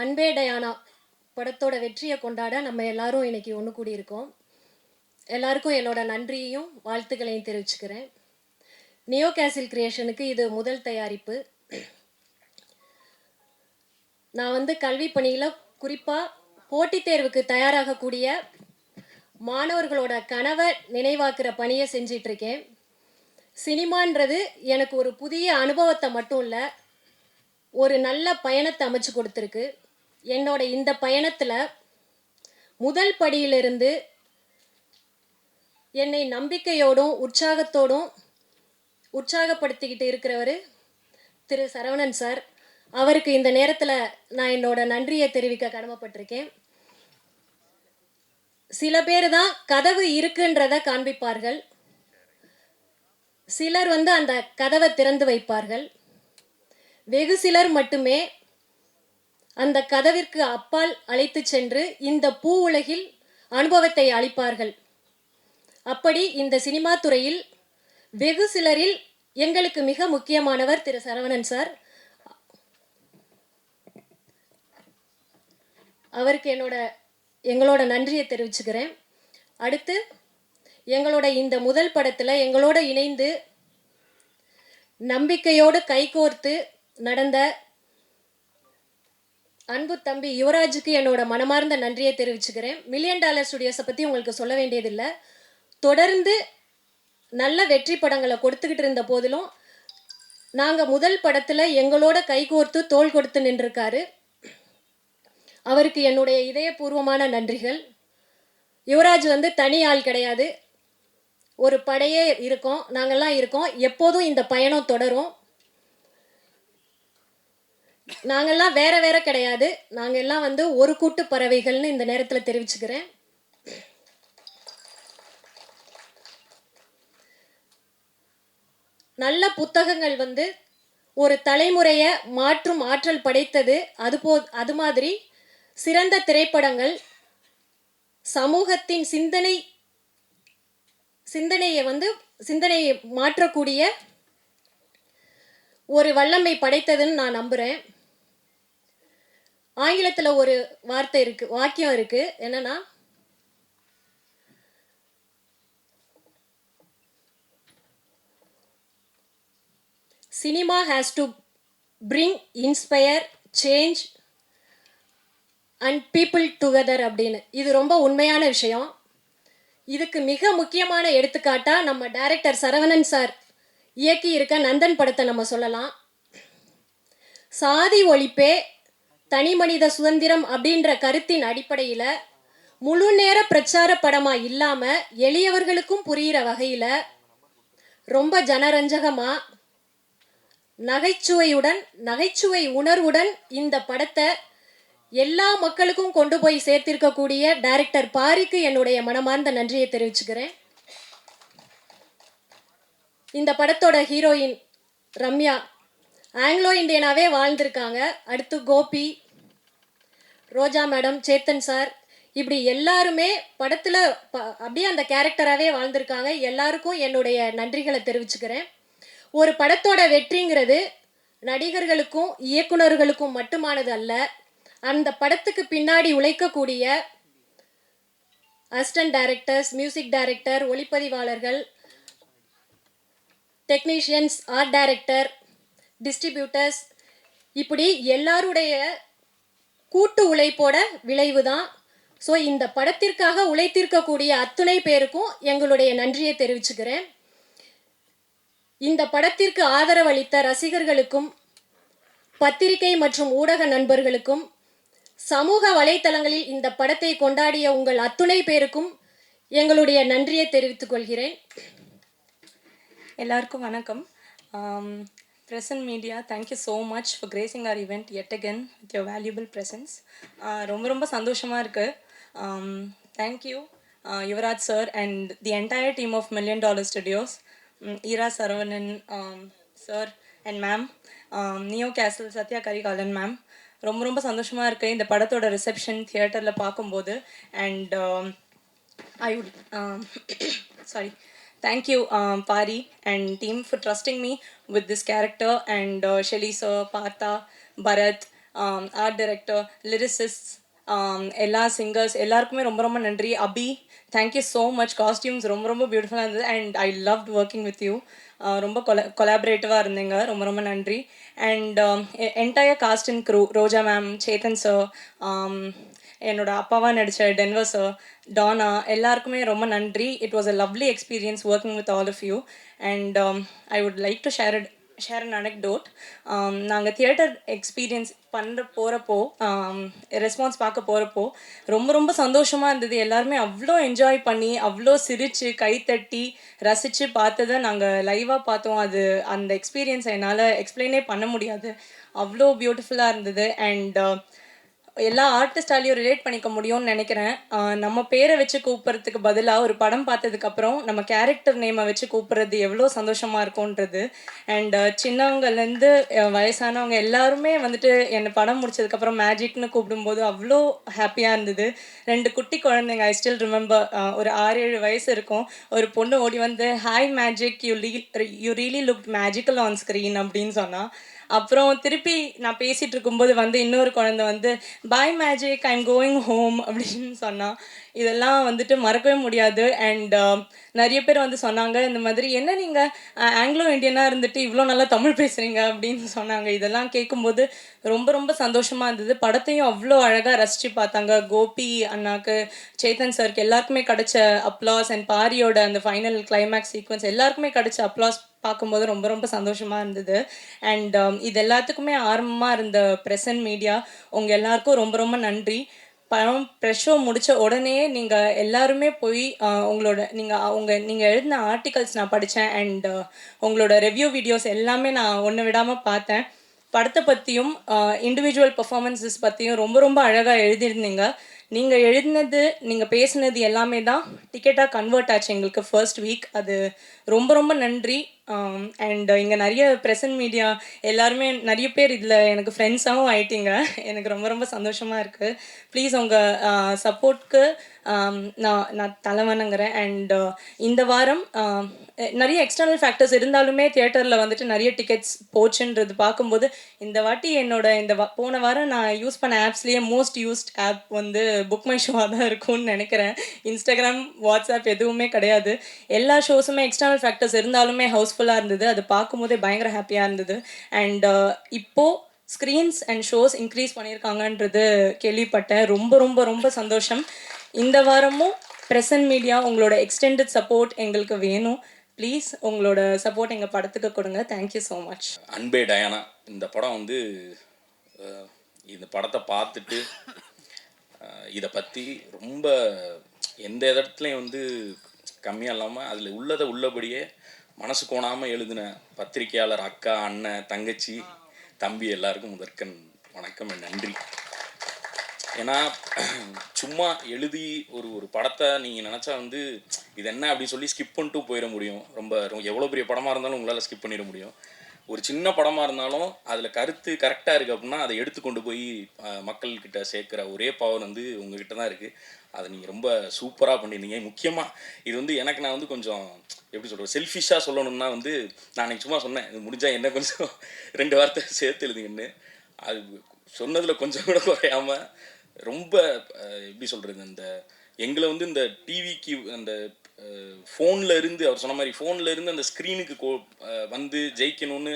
அன்பே டயானா படத்தோட வெற்றியை கொண்டாட நம்ம எல்லாரும் இன்னைக்கு ஒன்று கூடியிருக்கோம். எல்லாருக்கும் என்னோட நன்றியையும் வாழ்த்துக்களையும் தெரிவிச்சுக்கிறேன். நியோ கேசில் கிரியேஷனுக்கு இது முதல் தயாரிப்பு. நான் கல்வி பணியில் குறிப்பாக போட்டித் தேர்வுக்கு தயாராகக்கூடிய மாணவர்களோட கனவை நினைவாக்குற பணியை செஞ்சிட்ருக்கேன். சினிமான்றது எனக்கு ஒரு புதிய அனுபவத்தை மட்டும் இல்லை, ஒரு நல்ல பயணத்தை அமைச்சு கொடுத்துருக்கு. என்னோட இந்த பயணத்தில் முதல் படியிலிருந்து என்னை நம்பிக்கையோடும் உற்சாகத்தோடும் உற்சாகப்படுத்திக்கிட்டு இருக்கிறவர் திரு சரவணன் சார். அவருக்கு இந்த நேரத்தில் நான் என்னோட நன்றியை தெரிவிக்க கடமைப்பட்டிருக்கேன். சில பேர் தான் கதவு இருக்குன்றதை காண்பிப்பார்கள், சிலர் அந்த கதவை திறந்து வைப்பார்கள். வெகு சிலர் மட்டுமே அந்த கதவிற்கு அப்பால் அழைத்து சென்று இந்த பூ உலகில் அனுபவத்தை அளிப்பார்கள். அப்படி இந்த சினிமா துறையில் வெகு சிலரில் எங்களுக்கு மிக முக்கியமானவர் திரு சரவணன் சார். அவருக்கு எங்களோட நன்றியை தெரிவிச்சுக்கிறேன். அடுத்து எங்களோட இந்த முதல் படத்தில் எங்களோட இணைந்து நம்பிக்கையோடு கைகோர்த்து நடந்த அன்பு தம்பி யுவராஜுக்கு என்னோட மனமார்ந்த நன்றியை தெரிவிச்சுக்கிறேன். $1 மில்லியன் ஸ்டுடியோஸை பற்றி உங்களுக்கு சொல்ல வேண்டியதில்லை. தொடர்ந்து நல்ல வெற்றி படங்களை கொடுத்துக்கிட்டு இருந்த போதிலும் நாங்கள் முதல் படத்தில் எங்களோட கைகோர்த்து தோள் கொடுத்து நின்றிருக்காரு. அவருக்கு என்னுடைய இதயபூர்வமான நன்றிகள். யுவராஜ் தனி ஆள் கிடையாது, ஒரு படையே இருக்கோம், நாங்கள்லாம் இருக்கோம். எப்போதும் இந்த பயணம் தொடரும். நாங்கள்லாம் வேற வேற கிடையாது, நாங்கள் எல்லாம் ஒரு கூட்டு பறவைகள்னு இந்த நேரத்தில் தெரிவிச்சுக்கிறேன். நல்ல புத்தகங்கள் ஒரு தலைமுறையை மாற்றும் ஆற்றல் படைத்தது. அது மாதிரி சிறந்த திரைப்படங்கள் சமூகத்தின் சிந்தனையை மாற்றக்கூடிய ஒரு வல்லமை படைத்ததுன்னு நான் நம்புகிறேன். ஆங்கிலத்தில் ஒரு வாக்கியம் இருக்கு, என்னன்னா, cinema has to bring inspire change and people together அப்படின்னு. இது ரொம்ப உண்மையான விஷயம். இதுக்கு மிக முக்கியமான எடுத்துக்காட்டா நம்ம டைரக்டர் சரவணன் சார் இயக்கி இருக்க நந்தன் படத்தை நம்ம சொல்லலாம். சாதி ஒழிப்பே தனி மனித சுதந்திரம் அப்படின்ற கருத்தின் அடிப்படையில் முழு நேர பிரச்சார படமாக இல்லாமல் எளியவர்களுக்கும் புரிகிற வகையில் ரொம்ப ஜனரஞ்சகமாக நகைச்சுவை உணர்வுடன் இந்த படத்தை எல்லா மக்களுக்கும் கொண்டு போய் சேர்த்திருக்கக்கூடிய டைரக்டர் பாரிக்கு என்னுடைய மனமார்ந்த நன்றியை தெரிவிச்சுக்கிறேன். இந்த படத்தோட ஹீரோயின் ரம்யா ஆங்கிலோ இந்தியனாவே வாழ்ந்திருக்காங்க. அடுத்து கோபி, ரோஜா மேடம், சேத்தன் சார், இப்படி எல்லாருமே படத்தில் அப்படியே அந்த கேரக்டராகவே வாழ்ந்திருக்காங்க. எல்லாருக்கும் என்னுடைய நன்றிகளை தெரிவிச்சுக்கிறேன். ஒரு படத்தோட வெற்றிங்கிறது நடிகர்களுக்கும் இயக்குநர்களுக்கும் மட்டுமானது அல்ல, அந்த படத்துக்கு பின்னாடி உழைக்கக்கூடிய அசிஸ்டன்ட் டைரக்டர்ஸ், மியூசிக் டைரக்டர், ஒளிப்பதிவாளர்கள், டெக்னீஷியன்ஸ், ஆர்ட் டைரக்டர், டிஸ்ட்ரிபியூட்டர்ஸ், இப்படி எல்லாருடைய கூட்டு உழைப்போட விளைவு தான். ஸோ இந்த படத்திற்காக உழைத்திருக்கக்கூடிய அத்துணை பேருக்கும் எங்களுடைய நன்றியை தெரிவிச்சுக்கிறேன். இந்த படத்திற்கு ஆதரவளித்த ரசிகர்களுக்கும் பத்திரிகை மற்றும் ஊடக நண்பர்களுக்கும் சமூக வலைத்தளங்களில் இந்த படத்தை கொண்டாடிய உங்கள் அத்துணை பேருக்கும் எங்களுடைய நன்றியை தெரிவித்துக் கொள்கிறேன். எல்லாருக்கும் வணக்கம். Press and media, thank you so much for gracing our event yet again with your valuable presence. ரொம்ப சந்தோஷமாக இருக்குது. Thank you Yuvraj sir and the entire team of $1 Million Studios, Ira Saravanan sir and ma'am, Neo Castle Satya Karikalan ma'am. ரொம்ப சந்தோஷமாக இருக்குது இந்த படத்தோட reception தியேட்டரில் பார்க்கும்போது. And thank you Pari and team for trusting me with this character, and Shelly sir, Partha, Bharat, art director, lyricist, எல்லா singers எல்லாருக்குமே ரொம்ப ரொம்ப நன்றி. Abhi, thank you so much. Costumes ரொம்ப ரொம்ப பியூட்டிஃபுல்லாக இருந்தது and I loved working with you. ரொம்ப கொலாபரேட்டிவாக இருந்தீங்க. ரொம்ப ரொம்ப நன்றி. And entire cast and crew, Roja ma'am, Chetan sir, என்னோட அப்பாவா நடித்த டென்வர் சார், டானா, எல்லாருக்குமே ரொம்ப நன்றி. It was a lovely experience working with all of you. And I would like to share an anecdote. நாங்கள் தியேட்டர் எக்ஸ்பீரியன்ஸ் போகிறப்போ ரெஸ்பான்ஸ் பார்க்க போகிறப்போ ரொம்ப ரொம்ப சந்தோஷமாக இருந்தது. எல்லாருமே அவ்வளோ என்ஜாய் பண்ணி அவ்வளோ சிரித்து கைத்தட்டி ரசித்து பார்த்ததை நாங்கள் லைவாக பார்த்தோம். அது அந்த எக்ஸ்பீரியன்ஸை என்னால் எக்ஸ்பிளைனே பண்ண முடியாது. அவ்வளோ பியூட்டிஃபுல்லாக இருந்தது. அண்ட் எல்லா ஆர்டிஸ்டாலையும் ரிலேட் பண்ணிக்க முடியும்னு நினைக்கிறேன். நம்ம பேரை வச்சு கூப்பிட்றதுக்கு பதிலாக ஒரு படம் பார்த்ததுக்கப்புறம் நம்ம கேரக்டர் நேமை வச்சு கூப்பிட்றது எவ்வளோ சந்தோஷமாக இருக்கும்ன்றது. அண்ட் சின்னவங்கலேருந்து வயசானவங்க எல்லாருமே வந்துட்டு என்னை படம் முடிச்சதுக்கப்புறம் மேஜிக்னு கூப்பிடும்போது அவ்வளோ ஹாப்பியாக இருந்தது. 2 குட்டி குழந்தைங்க, ஐ ஸ்டில் ரிமெம்பர், ஒரு 6-7 வயசு இருக்கும். ஒரு பொண்ணு ஓடி வந்து hi magic, you really look magical on screen அப்படின்னு சொன்னால். அப்புறம் திருப்பி நான் பேசிகிட்டு இருக்கும்போது வந்து இன்னொரு குழந்தை வந்து பாய் மேஜிக், ஐம் கோயிங் ஹோம் அப்படின்னு சொன்னான். இதெல்லாம் வந்துட்டு மறக்கவே முடியாது. அண்ட் நிறைய பேர் வந்து சொன்னாங்க, இந்த மாதிரி என்ன நீங்கள் ஆங்கிலோ இண்டியனாக இருந்துட்டு இவ்வளோ நல்லா தமிழ் பேசுகிறீங்க அப்படின்னு சொன்னாங்க. இதெல்லாம் கேட்கும்போது ரொம்ப ரொம்ப சந்தோஷமாக இருந்தது. படத்தையும் அவ்வளோ அழகாக ரசித்து பார்த்தாங்க. கோபி அண்ணாக்கு, சேத்தன் சாருக்கு எல்லாருக்குமே கிடைச்ச அப்ளாஸ் அண்ட் பாரியோட அந்த ஃபைனல் கிளைமேக்ஸ் சீக்வன்ஸ் எல்லாருக்குமே கிடைச்ச அப்ளாஸ் பார்க்கும்போது ரொம்ப ரொம்ப சந்தோஷமாக இருந்தது. அண்ட் இது எல்லாத்துக்குமே ஆரம்பமாக இருந்த ப்ரெசன்ட் மீடியா, உங்கள் எல்லாருக்கும் ரொம்ப ரொம்ப நன்றி. படம் ப்ரெஷ் ஷோ முடித்த உடனே நீங்கள் எல்லாருமே போய் உங்களோட நீங்கள் எழுதின ஆர்டிகல்ஸ் நான் படித்தேன். அண்ட் உங்களோட ரிவ்யூ வீடியோஸ் எல்லாமே நான் ஒன்று விடாமல் பார்த்தேன். படத்தை பற்றியும் இண்டிவிஜுவல் பர்ஃபார்மன்ஸஸ் பற்றியும் ரொம்ப ரொம்ப அழகாக எழுதியிருந்தீங்க. நீங்கள் எழுதினது, நீங்கள் பேசினது எல்லாமே தான் டிக்கெட்டாக கன்வெர்ட் ஆச்சு எங்களுக்கு ஃபர்ஸ்ட் வீக். அது ரொம்ப ரொம்ப நன்றி. அண்ட் இங்கே நிறைய ப்ரெசன்ட் மீடியா எல்லாருமே நிறைய பேர் இதில் எனக்கு ஃப்ரெண்ட்ஸாகவும் ஆயிட்டீங்க. எனக்கு ரொம்ப ரொம்ப சந்தோஷமாக இருக்குது. ப்ளீஸ் உங்கள் சப்போர்ட்க்கு நான் தலை வணங்குறேன். அண்ட் இந்த வாரம் நிறைய எக்ஸ்டர்னல் ஃபேக்டர்ஸ் இருந்தாலுமே தியேட்டரில் வந்துட்டு நிறைய டிக்கெட்ஸ் போச்சுன்றது பார்க்கும்போது இந்த வாட்டி என்னோட போன வாரம் நான் யூஸ் பண்ண ஆப்ஸ்லேயே மோஸ்ட் யூஸ்ட் ஆப் வந்து புக் மை ஷோவாக தான் இருக்கும்னு நினைக்கிறேன். இன்ஸ்டாகிராம், வாட்ஸ்அப் எதுவுமே கிடையாது. எல்லா ஷோஸுமே எக்ஸ்டர்னல் ஃபேக்டர்ஸ் இருந்தாலுமே ஹவுஸ்ஃபுல்லாக இருந்தது. அது பார்க்கும்போதே பயங்கர ஹாப்பியாக இருந்தது. அண்ட் இப்போது ஸ்க்ரீன்ஸ் அண்ட் ஷோஸ் இன்க்ரீஸ் பண்ணியிருக்காங்கன்றது கேள்விப்பட்டேன். ரொம்ப ரொம்ப ரொம்ப சந்தோஷம். இந்த வாரமும் ப்ரெசன்ட் மீடியா உங்களோட எக்ஸ்டெண்டட் சப்போர்ட் எங்களுக்கு வேணும். ப்ளீஸ் உங்களோட சப்போர்ட் எங்கள் படத்துக்கு கொடுங்க. Thank you so much. அன்பே டயானா இந்த படம் வந்து இந்த படத்தை பார்த்துட்டு இதை பற்றி ரொம்ப எந்த இடத்துலையும் வந்து கம்மியாக இல்லாமல் அதில் உள்ளதை உள்ளபடியே மனசு கோணாமல் எழுதின பத்திரிகையாளர் அக்கா, அண்ணன், தங்கச்சி, தம்பி எல்லாருக்கும் முதற்கண் வணக்கம், நன்றி. ஏன்னா சும்மா எழுதி ஒரு படத்தை நீங்கள் நினச்சா வந்து இது என்ன அப்படின்னு சொல்லி ஸ்கிப் பண்ணிட்டு போயிட முடியும். ரொம்ப எவ்வளோ பெரிய படமாக இருந்தாலும் உங்களால் ஸ்கிப் பண்ணிட முடியும். ஒரு சின்ன படமாக இருந்தாலும் அதில் கருத்து கரெக்டாக இருக்குது அப்படின்னா அதை எடுத்து கொண்டு போய் மக்கள்கிட்ட சேர்க்குற ஒரே பவர் வந்து உங்ககிட்ட தான் இருக்குது. அதை நீங்கள் ரொம்ப சூப்பராக பண்ணியிருந்தீங்க. முக்கியமாக இது வந்து எனக்கு நான் வந்து கொஞ்சம் எப்படி சொல்கிறது, செல்ஃபிஷாக சொல்லணும்னா வந்து நான் அன்றைக்கி சும்மா சொன்னேன், இது முடிஞ்சால் என்ன கொஞ்சம் 2 வார்த்தை சேர்த்து எழுதுங்கன்னு. அது சொன்னதில் கொஞ்சம் கூட குறையாமல் ரொம்ப எப்படி சொல்கிறது, அந்த எங்களை வந்து இந்த டிவிக்கு அந்த ஃபோனில் இருந்து அவர் சொன்ன மாதிரி ஃபோனில் இருந்து அந்த ஸ்க்ரீனுக்கு வந்து ஜெயிக்கணும்னு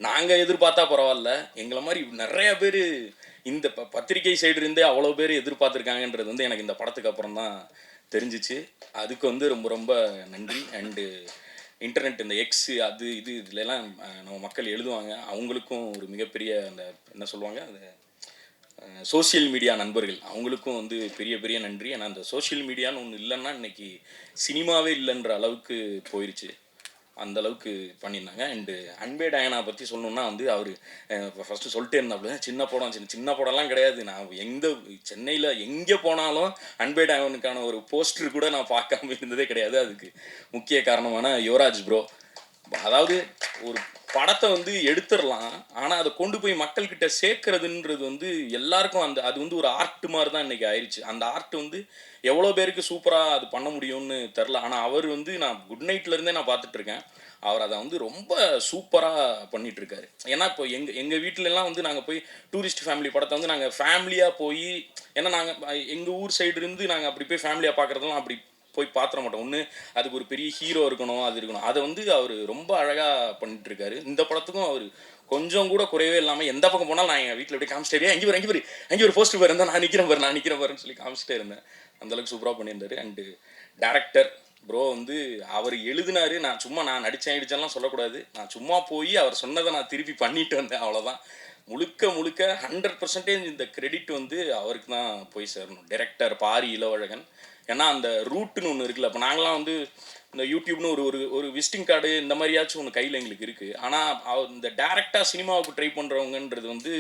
நாங்கள் எதிர்பார்த்தா பரவாயில்ல, எங்களை மாதிரி நிறையா பேர் இந்த பத்திரிகை சைடு இருந்தே அவ்வளோ பேர் எதிர்பார்த்துருக்காங்கன்றது வந்து எனக்கு இந்த படத்துக்கு அப்புறம் தான் தெரிஞ்சிச்சு. அதுக்கு வந்து ரொம்ப ரொம்ப நன்றி. அண்டு இன்டர்நெட், இந்த எக்ஸு, அது இது இதுலலாம் நம்ம மக்கள் எழுதுவாங்க, அவங்களுக்கும் ஒரு மிகப்பெரிய அந்த என்ன சொல்லுவாங்க, அது சோஷியல் மீடியா நண்பர்கள், அவங்களுக்கும் வந்து பெரிய பெரிய நன்றி. ஏன்னா அந்த சோஷியல் மீடியான்னு ஒன்று இல்லைன்னா இன்றைக்கி சினிமாவே இல்லைன்ற அளவுக்கு போயிடுச்சு. அந்த அளவுக்கு பண்ணியிருந்தாங்க. அண்டு அன்பே டயானா பற்றி சொல்லணுன்னா வந்து அவர் ஃபஸ்ட்டு சொல்லிட்டே இருந்தாப்புல, சின்ன படம் சின்ன படம்லாம் கிடையாது, நான் சென்னையில் எங்கே போனாலும் அன்பே டயானுக்கான ஒரு போஸ்டர் கூட நான் பார்க்காம இருந்ததே கிடையாது. அதுக்கு முக்கிய காரணமான யுவராஜ் ப்ரோ. அதாவது ஒரு படத்தை வந்து எடுத்துடலாம், ஆனால் அதை கொண்டு போய் மக்கள்கிட்ட சேர்க்கறதுன்றது வந்து எல்லாருக்கும் அது வந்து ஒரு ஆர்ட் மாதிரி தான் இன்றைக்கி ஆயிடுச்சு. அந்த ஆர்ட் வந்து எவ்வளோ பேருக்கு சூப்பராக அது பண்ண முடியும்னு தெரில. ஆனால் அவர் வந்து நான் குட் நைட்லேருந்தே நான் பார்த்துட்ருக்கேன். அவர் அதை வந்து ரொம்ப சூப்பராக பண்ணிகிட்ருக்காரு. ஏன்னா இப்போ எங்கள் வீட்டிலலாம் வந்து நாங்கள் போய் டூரிஸ்ட் ஃபேமிலி படத்தை வந்து நாங்கள் ஃபேமிலியாக போய், ஏன்னா நாங்கள் எங்கள் ஊர் சைடு இருந்து நாங்கள் அப்படி போய் ஃபேமிலியாக பார்க்குறதெல்லாம் அப்படி போய் பார்த்துட மாட்டோம். ஒன்று அதுக்கு ஒரு பெரிய ஹீரோ இருக்கணும், அது இருக்கணும். அதை வந்து அவர் ரொம்ப அழகாக பண்ணிட்டுருக்காரு. இந்த படத்துக்கும் அவர் கொஞ்சம் கூட குறையவே இல்லாமல் எந்த பக்கம் போனாலும் நான் எங்கள் வீட்டில் அப்படியே காமிச்சிட்டே அங்கே ஒரு போஸ்ட் பாரு, நான் நிற்கிறேன் பாருன்னு சொல்லி காமிச்சிட்டே இருந்தேன். அந்தளவுக்கு சூப்பராக பண்ணியிருந்தாரு. அண்டு டேரக்டர் ப்ரோ வந்து அவர் எழுதினாரு. நான் நடித்தேன்லாம் சொல்லக்கூடாது. நான் சும்மா போய் அவர் சொன்னதை நான் திருப்பி பண்ணிட்டு வந்தேன், அவ்வளோதான். முழுக்க 100% இந்த கிரெடிட் வந்து அவருக்கு தான் போய் சேரணும். டைரக்டர் பாரி இளவழகன். ஏன்னா அந்த ரூட்டுன்னு ஒன்று இருக்குல்ல. இப்போ நாங்களாம் வந்து இந்த யூடியூப்னு ஒரு விசிட்டிங் கார்டு இந்த மாதிரியாச்சும் ஒன்று கையில் எங்களுக்கு இருக்குது. ஆனால் இந்த டேரெக்டாக சினிமாவுக்கு ட்ரை பண்ணுறவங்கன்றது வந்து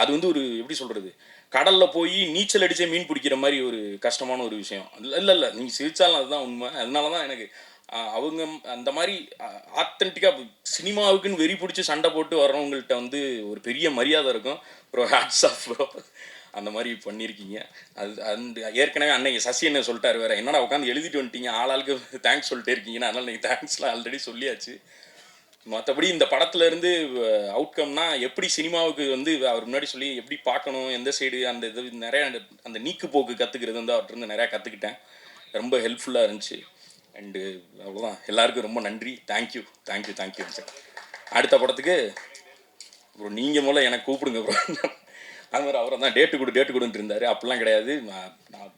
அது வந்து ஒரு எப்படி சொல்கிறது, கடலில் போய் நீச்சல் அடித்தே மீன் பிடிக்கிற மாதிரி ஒரு கஷ்டமான ஒரு விஷயம். இல்லை நீங்கள் சிரிச்சாலும் அதுதான் உண்மை. அதனால தான் எனக்கு அவங்க அந்த மாதிரி ஆத்தென்டிக்காக சினிமாவுக்குன்னு வெறி பிடிச்சி சண்டை போட்டு வர்றவங்கள்ட்ட வந்து ஒரு பெரிய மரியாதை இருக்கும். ப்ரோ ஹேட்ஸ் ஆஃப் ப்ரோ, அந்த மாதிரி பண்ணியிருக்கீங்க. அந்த ஏற்கனவே அன்னைக்கு சசி என்ன சொல்லிட்டாரு வேறு, என்னடா உட்காந்து எழுதிட்டு வந்துட்டீங்க, ஆளுக்கு தேங்க்ஸ் சொல்லிட்டே இருக்கீங்கன்னா, அதனால் நீங்கள் தேங்க்ஸ்லாம் ஆல்ரெடி சொல்லியாச்சு. மற்றபடி இந்த படத்துலேருந்து அவுட்கம்னா எப்படி சினிமாவுக்கு வந்து அவர் முன்னாடி சொல்லி எப்படி பார்க்கணும், எந்த சைடு அந்த இது நிறையா அந்த நீக்கு போக்கு கற்றுக்கிறது வந்து அவர்கிட்ட நிறையா கற்றுக்கிட்டேன். ரொம்ப ஹெல்ப்ஃபுல்லாக இருந்துச்சு. அண்டு அவ்வளோதான். எல்லாருக்கும் ரொம்ப நன்றி. Thank you sir. அடுத்த படத்துக்கு ப்ரோ நீங்கள் மூலம் எனக்கு கூப்பிடுங்க ப்ரோ. அது மாதிரி அவரை தான் டேட்டு கொடுன்ட்டு இருந்தார். அப்படிலாம் கிடையாது.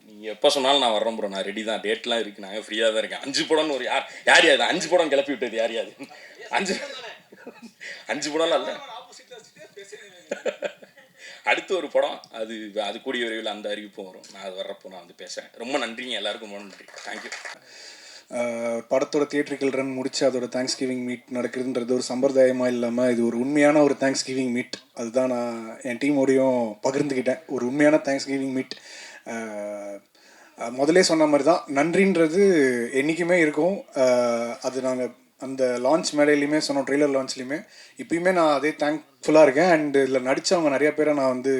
நீங்கள் எப்போ சொன்னாலும் நான் வர்றேன் ப்ரோ, நான் ரெடி தான். டேட்லாம் இருக்குது, நாங்கள் ஃப்ரீயாக தான் இருக்கேன். 5 படம்னு ஒரு யார் 5 படம் கிளப்பி விட்டது யார் 5 படம்லாம் இல்லை. அடுத்து ஒரு படம் அது கூடிய விரைவில் அந்த அறிவிப்பும் வரும். நான் அது வர்றப்போ நான் வந்து பேசுகிறேன். ரொம்ப நன்றிங்க எல்லாருக்கும், ரொம்ப நன்றி. தேங்க்யூ. படத்தோட தியேட்ரிக்கல் ரன் முடிச்சு அதோட தேங்க்ஸ் கிவிங் மீட் நடக்குதுன்றது ஒரு சம்பிரதாயமாக இல்லாமல் இது ஒரு உண்மையான ஒரு தேங்க்ஸ் கிவிங் மீட். அதுதான் நான் என் டீமோடையும் பகிர்ந்துக்கிட்டேன். ஒரு உண்மையான தேங்க்ஸ் கிவிங் மீட். முதலே சொன்ன மாதிரி தான், நன்றின்றது என்றைக்குமே இருக்கும். அது நாங்கள் அந்த லான்ச் மேடையிலையுமே சொன்னோம், ட்ரெய்லர் லான்ச்லேயுமே. இப்பயுமே நான் அதே தேங்க்ஃபுல்லாக இருக்கேன். அண்ட் இதில் நடித்தவங்க நிறையா பேரை நான் வந்து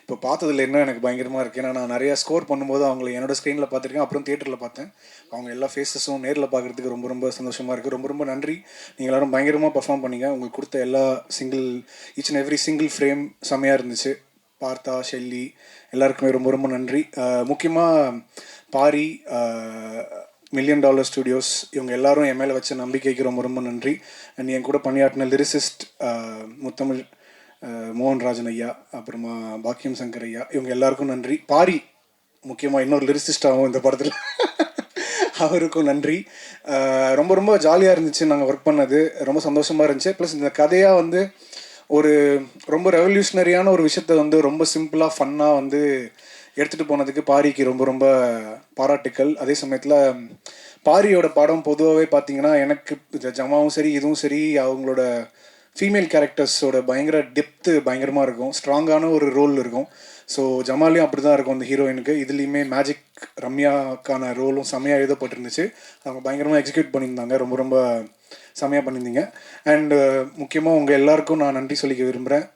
இப்போ பார்த்ததில்ல, இன்னும் எனக்கு பயங்கரமாக இருக்குது. ஏன்னா நான் நிறையா ஸ்கோர் பண்ணும்போது அவங்கள என்னோட ஸ்க்ரீனில் பார்த்துருக்கேன், அப்புறம் தியேட்டரில் பார்த்தேன். அவங்க எல்லா ஃபேஸஸும் நேரில் பார்க்குறதுக்கு ரொம்ப ரொம்ப சந்தோஷமாக இருக்குது. ரொம்ப ரொம்ப நன்றி. நீங்கள் எல்லோரும் பயங்கரமாக பர்ஃபார்ம் பண்ணிங்க. உங்களுக்கு கொடுத்த எல்லா each and every single frame செம்மையாக இருந்துச்சு. பார்த்தா, ஷெல்லி எல்லாருக்குமே ரொம்ப ரொம்ப நன்றி. முக்கியமாக பாரி, $1 million ஸ்டுடியோஸ், இவங்க எல்லாரும் என் மேலே வச்ச நம்பிக்கைக்கு ரொம்ப ரொம்ப நன்றி. அண்ட் என் கூட பணியாற்றின லிரிசிஸ்ட் முத்தமிழ் மோகன்ராஜன் ஐயா, அப்புறமா பாக்கியம் சங்கர் ஐயா, இவங்க எல்லாருக்கும் நன்றி. பாரி முக்கியமாக இன்னொரு லிரிசிஸ்டாகவும் இந்த படத்தில் அவருக்கும் நன்றி. ரொம்ப ரொம்ப ஜாலியாக இருந்துச்சு நாங்கள் ஒர்க் பண்ணது. ரொம்ப சந்தோஷமாக இருந்துச்சு. ப்ளஸ் இந்த கதையாக வந்து ஒரு ரொம்ப ரெவல்யூஷனரியான ஒரு விஷயத்த வந்து ரொம்ப சிம்பிளாக ஃபன்னாக வந்து எடுத்துகிட்டு போனதுக்கு பாரிக்கு ரொம்ப ரொம்ப பாராட்டுக்கள். அதே சமயத்தில் பாரியோட படம் பொதுவாகவே பார்த்தீங்கன்னா எனக்கு ஜமாவும் சரி இதுவும் சரி அவங்களோட ஃபீமேல் கேரக்டர்ஸோட பயங்கர டெப்த்து பயங்கரமாக இருக்கும், ஸ்ட்ராங்கான ஒரு ரோல் இருக்கும். ஸோ ஜமாலையும் அப்படி தான் இருக்கும் அந்த ஹீரோயினுக்கு. இதுலேயுமே மேஜிக் ரம்யாக்கான ரோலும் செம்மையாக எழுதப்பட்டிருந்துச்சு. அவங்க பயங்கரமாக எக்ஸிக்யூட் பண்ணியிருந்தாங்க. ரொம்ப ரொம்ப செம்மையாக பண்ணியிருந்தீங்க. அண்டு முக்கியமாக உங்கள் எல்லாருக்கும் நான் நன்றி சொல்லிக்க விரும்புகிறேன்.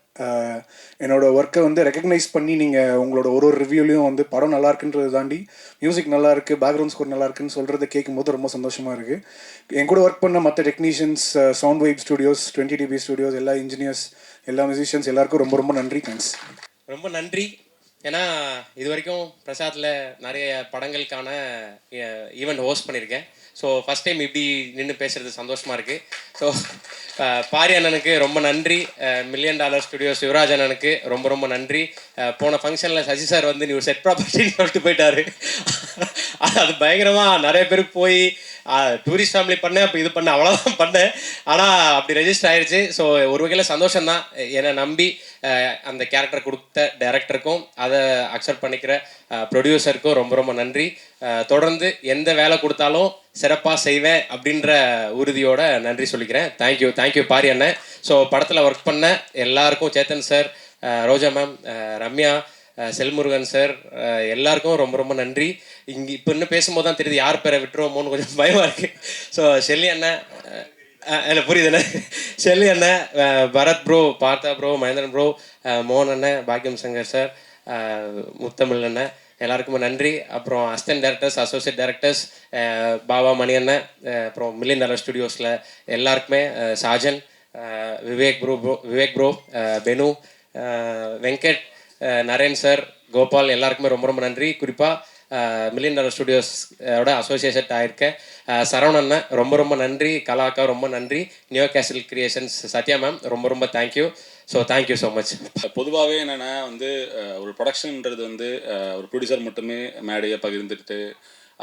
என்னோடய ஒர்க்கை வந்து ரெக்கக்னைஸ் பண்ணி நீங்கள் உங்களோட ஒரு ரிவ்யூலையும் வந்து படம் நல்லா இருக்குன்றதை தாண்டி மியூசிக் நல்லா இருக்குது, பேக்ரவுண்ட் ஸ்கோர் நல்லா இருக்குன்னு சொல்கிறத கேட்கும்போது ரொம்ப சந்தோஷமாக இருக்குது. என் கூட ஒர்க் பண்ண மற்ற technicians, sound vibe studios, 20dB studios, எல்லா இன்ஜினியர்ஸ், எல்லா மியூசிஷியன்ஸ் எல்லாருக்கும் ரொம்ப ரொம்ப நன்றி. தேங்க்ஸ். ரொம்ப நன்றி. ஏன்னா இது வரைக்கும் பிரசாத்தில் நிறைய படங்களுக்கான ஈவெண்ட் ஹோஸ்ட் பண்ணியிருக்கேன். ஸோ ஃபஸ்ட் டைம் இப்படி நின்று பேசுகிறது சந்தோஷமாக இருக்குது. ஸோ பாரி அண்ணனுக்கு ரொம்ப நன்றி. $1 million ஸ்டுடியோ சிவராஜ் அண்ணனுக்கு ரொம்ப ரொம்ப நன்றி. போன ஃபங்க்ஷனில் சசி சார் வந்து நீ ஒரு செட் ப்ராப்பர்ட்டின்னு சொல்லிட்டு போயிட்டாரு. அது பயங்கரமாக நிறைய பேருக்கு போய் டூரிஸ்ட் ஃபேமிலி பண்ணேன், அப்போ இது பண்ணேன், அவ்வளோதான் பண்ணேன். ஆனால் அப்படி ரெஜிஸ்டர் ஆயிடுச்சு. ஸோ ஒரு வகையில் சந்தோஷம் தான். என்னை நம்பி அந்த கேரக்டர் கொடுத்த டைரக்டருக்கும் அதை அக்செப்ட் பண்ணிக்கிற ப்ரொடியூசருக்கும் ரொம்ப ரொம்ப நன்றி. தொடர்ந்து எந்த வேலை கொடுத்தாலும் சிறப்பாக செய்வேன் அப்படின்ற உறுதியோட நன்றி சொல்லிக்கிறேன். தேங்க்யூ பாரி அண்ணன். ஸோ படத்தில் ஒர்க் பண்ண எல்லாருக்கும், சேத்தன் சார், ரோஜா மேம், ரம்யா, செல்முருகன் சார், எல்லாருக்கும் ரொம்ப ரொம்ப நன்றி. இங்கே இப்போ இன்னும் பேசும்போது தான் தெரியுது யார் பேரை விட்டுருவோமோன்னு கொஞ்சம் பயமாக இருக்குது. ஸோ ஷெல்லி அண்ணன், இல்லை புரியுதுண்ணே. ஷெல்லி அண்ணன், பரத் ப்ரோ, பார்த்தா ப்ரோ, மகேந்திரன் ப்ரோ, மோகன் அண்ணன், பாக்யம் சங்கர் சார், முத்தமிழ் அண்ணன், எல்லாருக்குமே நன்றி. அப்புறம் assistant directors, associate directors, Baba Mani அண்ணன், அப்புறம் மில்லியன் டாலர் ஸ்டுடியோஸில் எல்லாருக்குமே, சாஜன், விவேக் ப்ரோ, பெனு, வெங்கட், நரேன் சார், கோபால், எல்லாருக்குமே ரொம்ப ரொம்ப நன்றி. குறிப்பாக மில்லியன் டாலர் ஸ்டுடியோஸோட அசோசியேஷன் ஆகிருக்கேன் சரவணண்ணா, ரொம்ப ரொம்ப நன்றி. கலாக்கா ரொம்ப நன்றி. Neo castle creations Sathya ma'am, ரொம்ப ரொம்ப thank you. So thank you so much. பொதுவாகவே என்னென்னா வந்து ஒரு ப்ரொடக்ஷன்ன்றது வந்து ஒரு ப்ரொடியூசர் மட்டுமே மேடையை பகிர்ந்துட்டு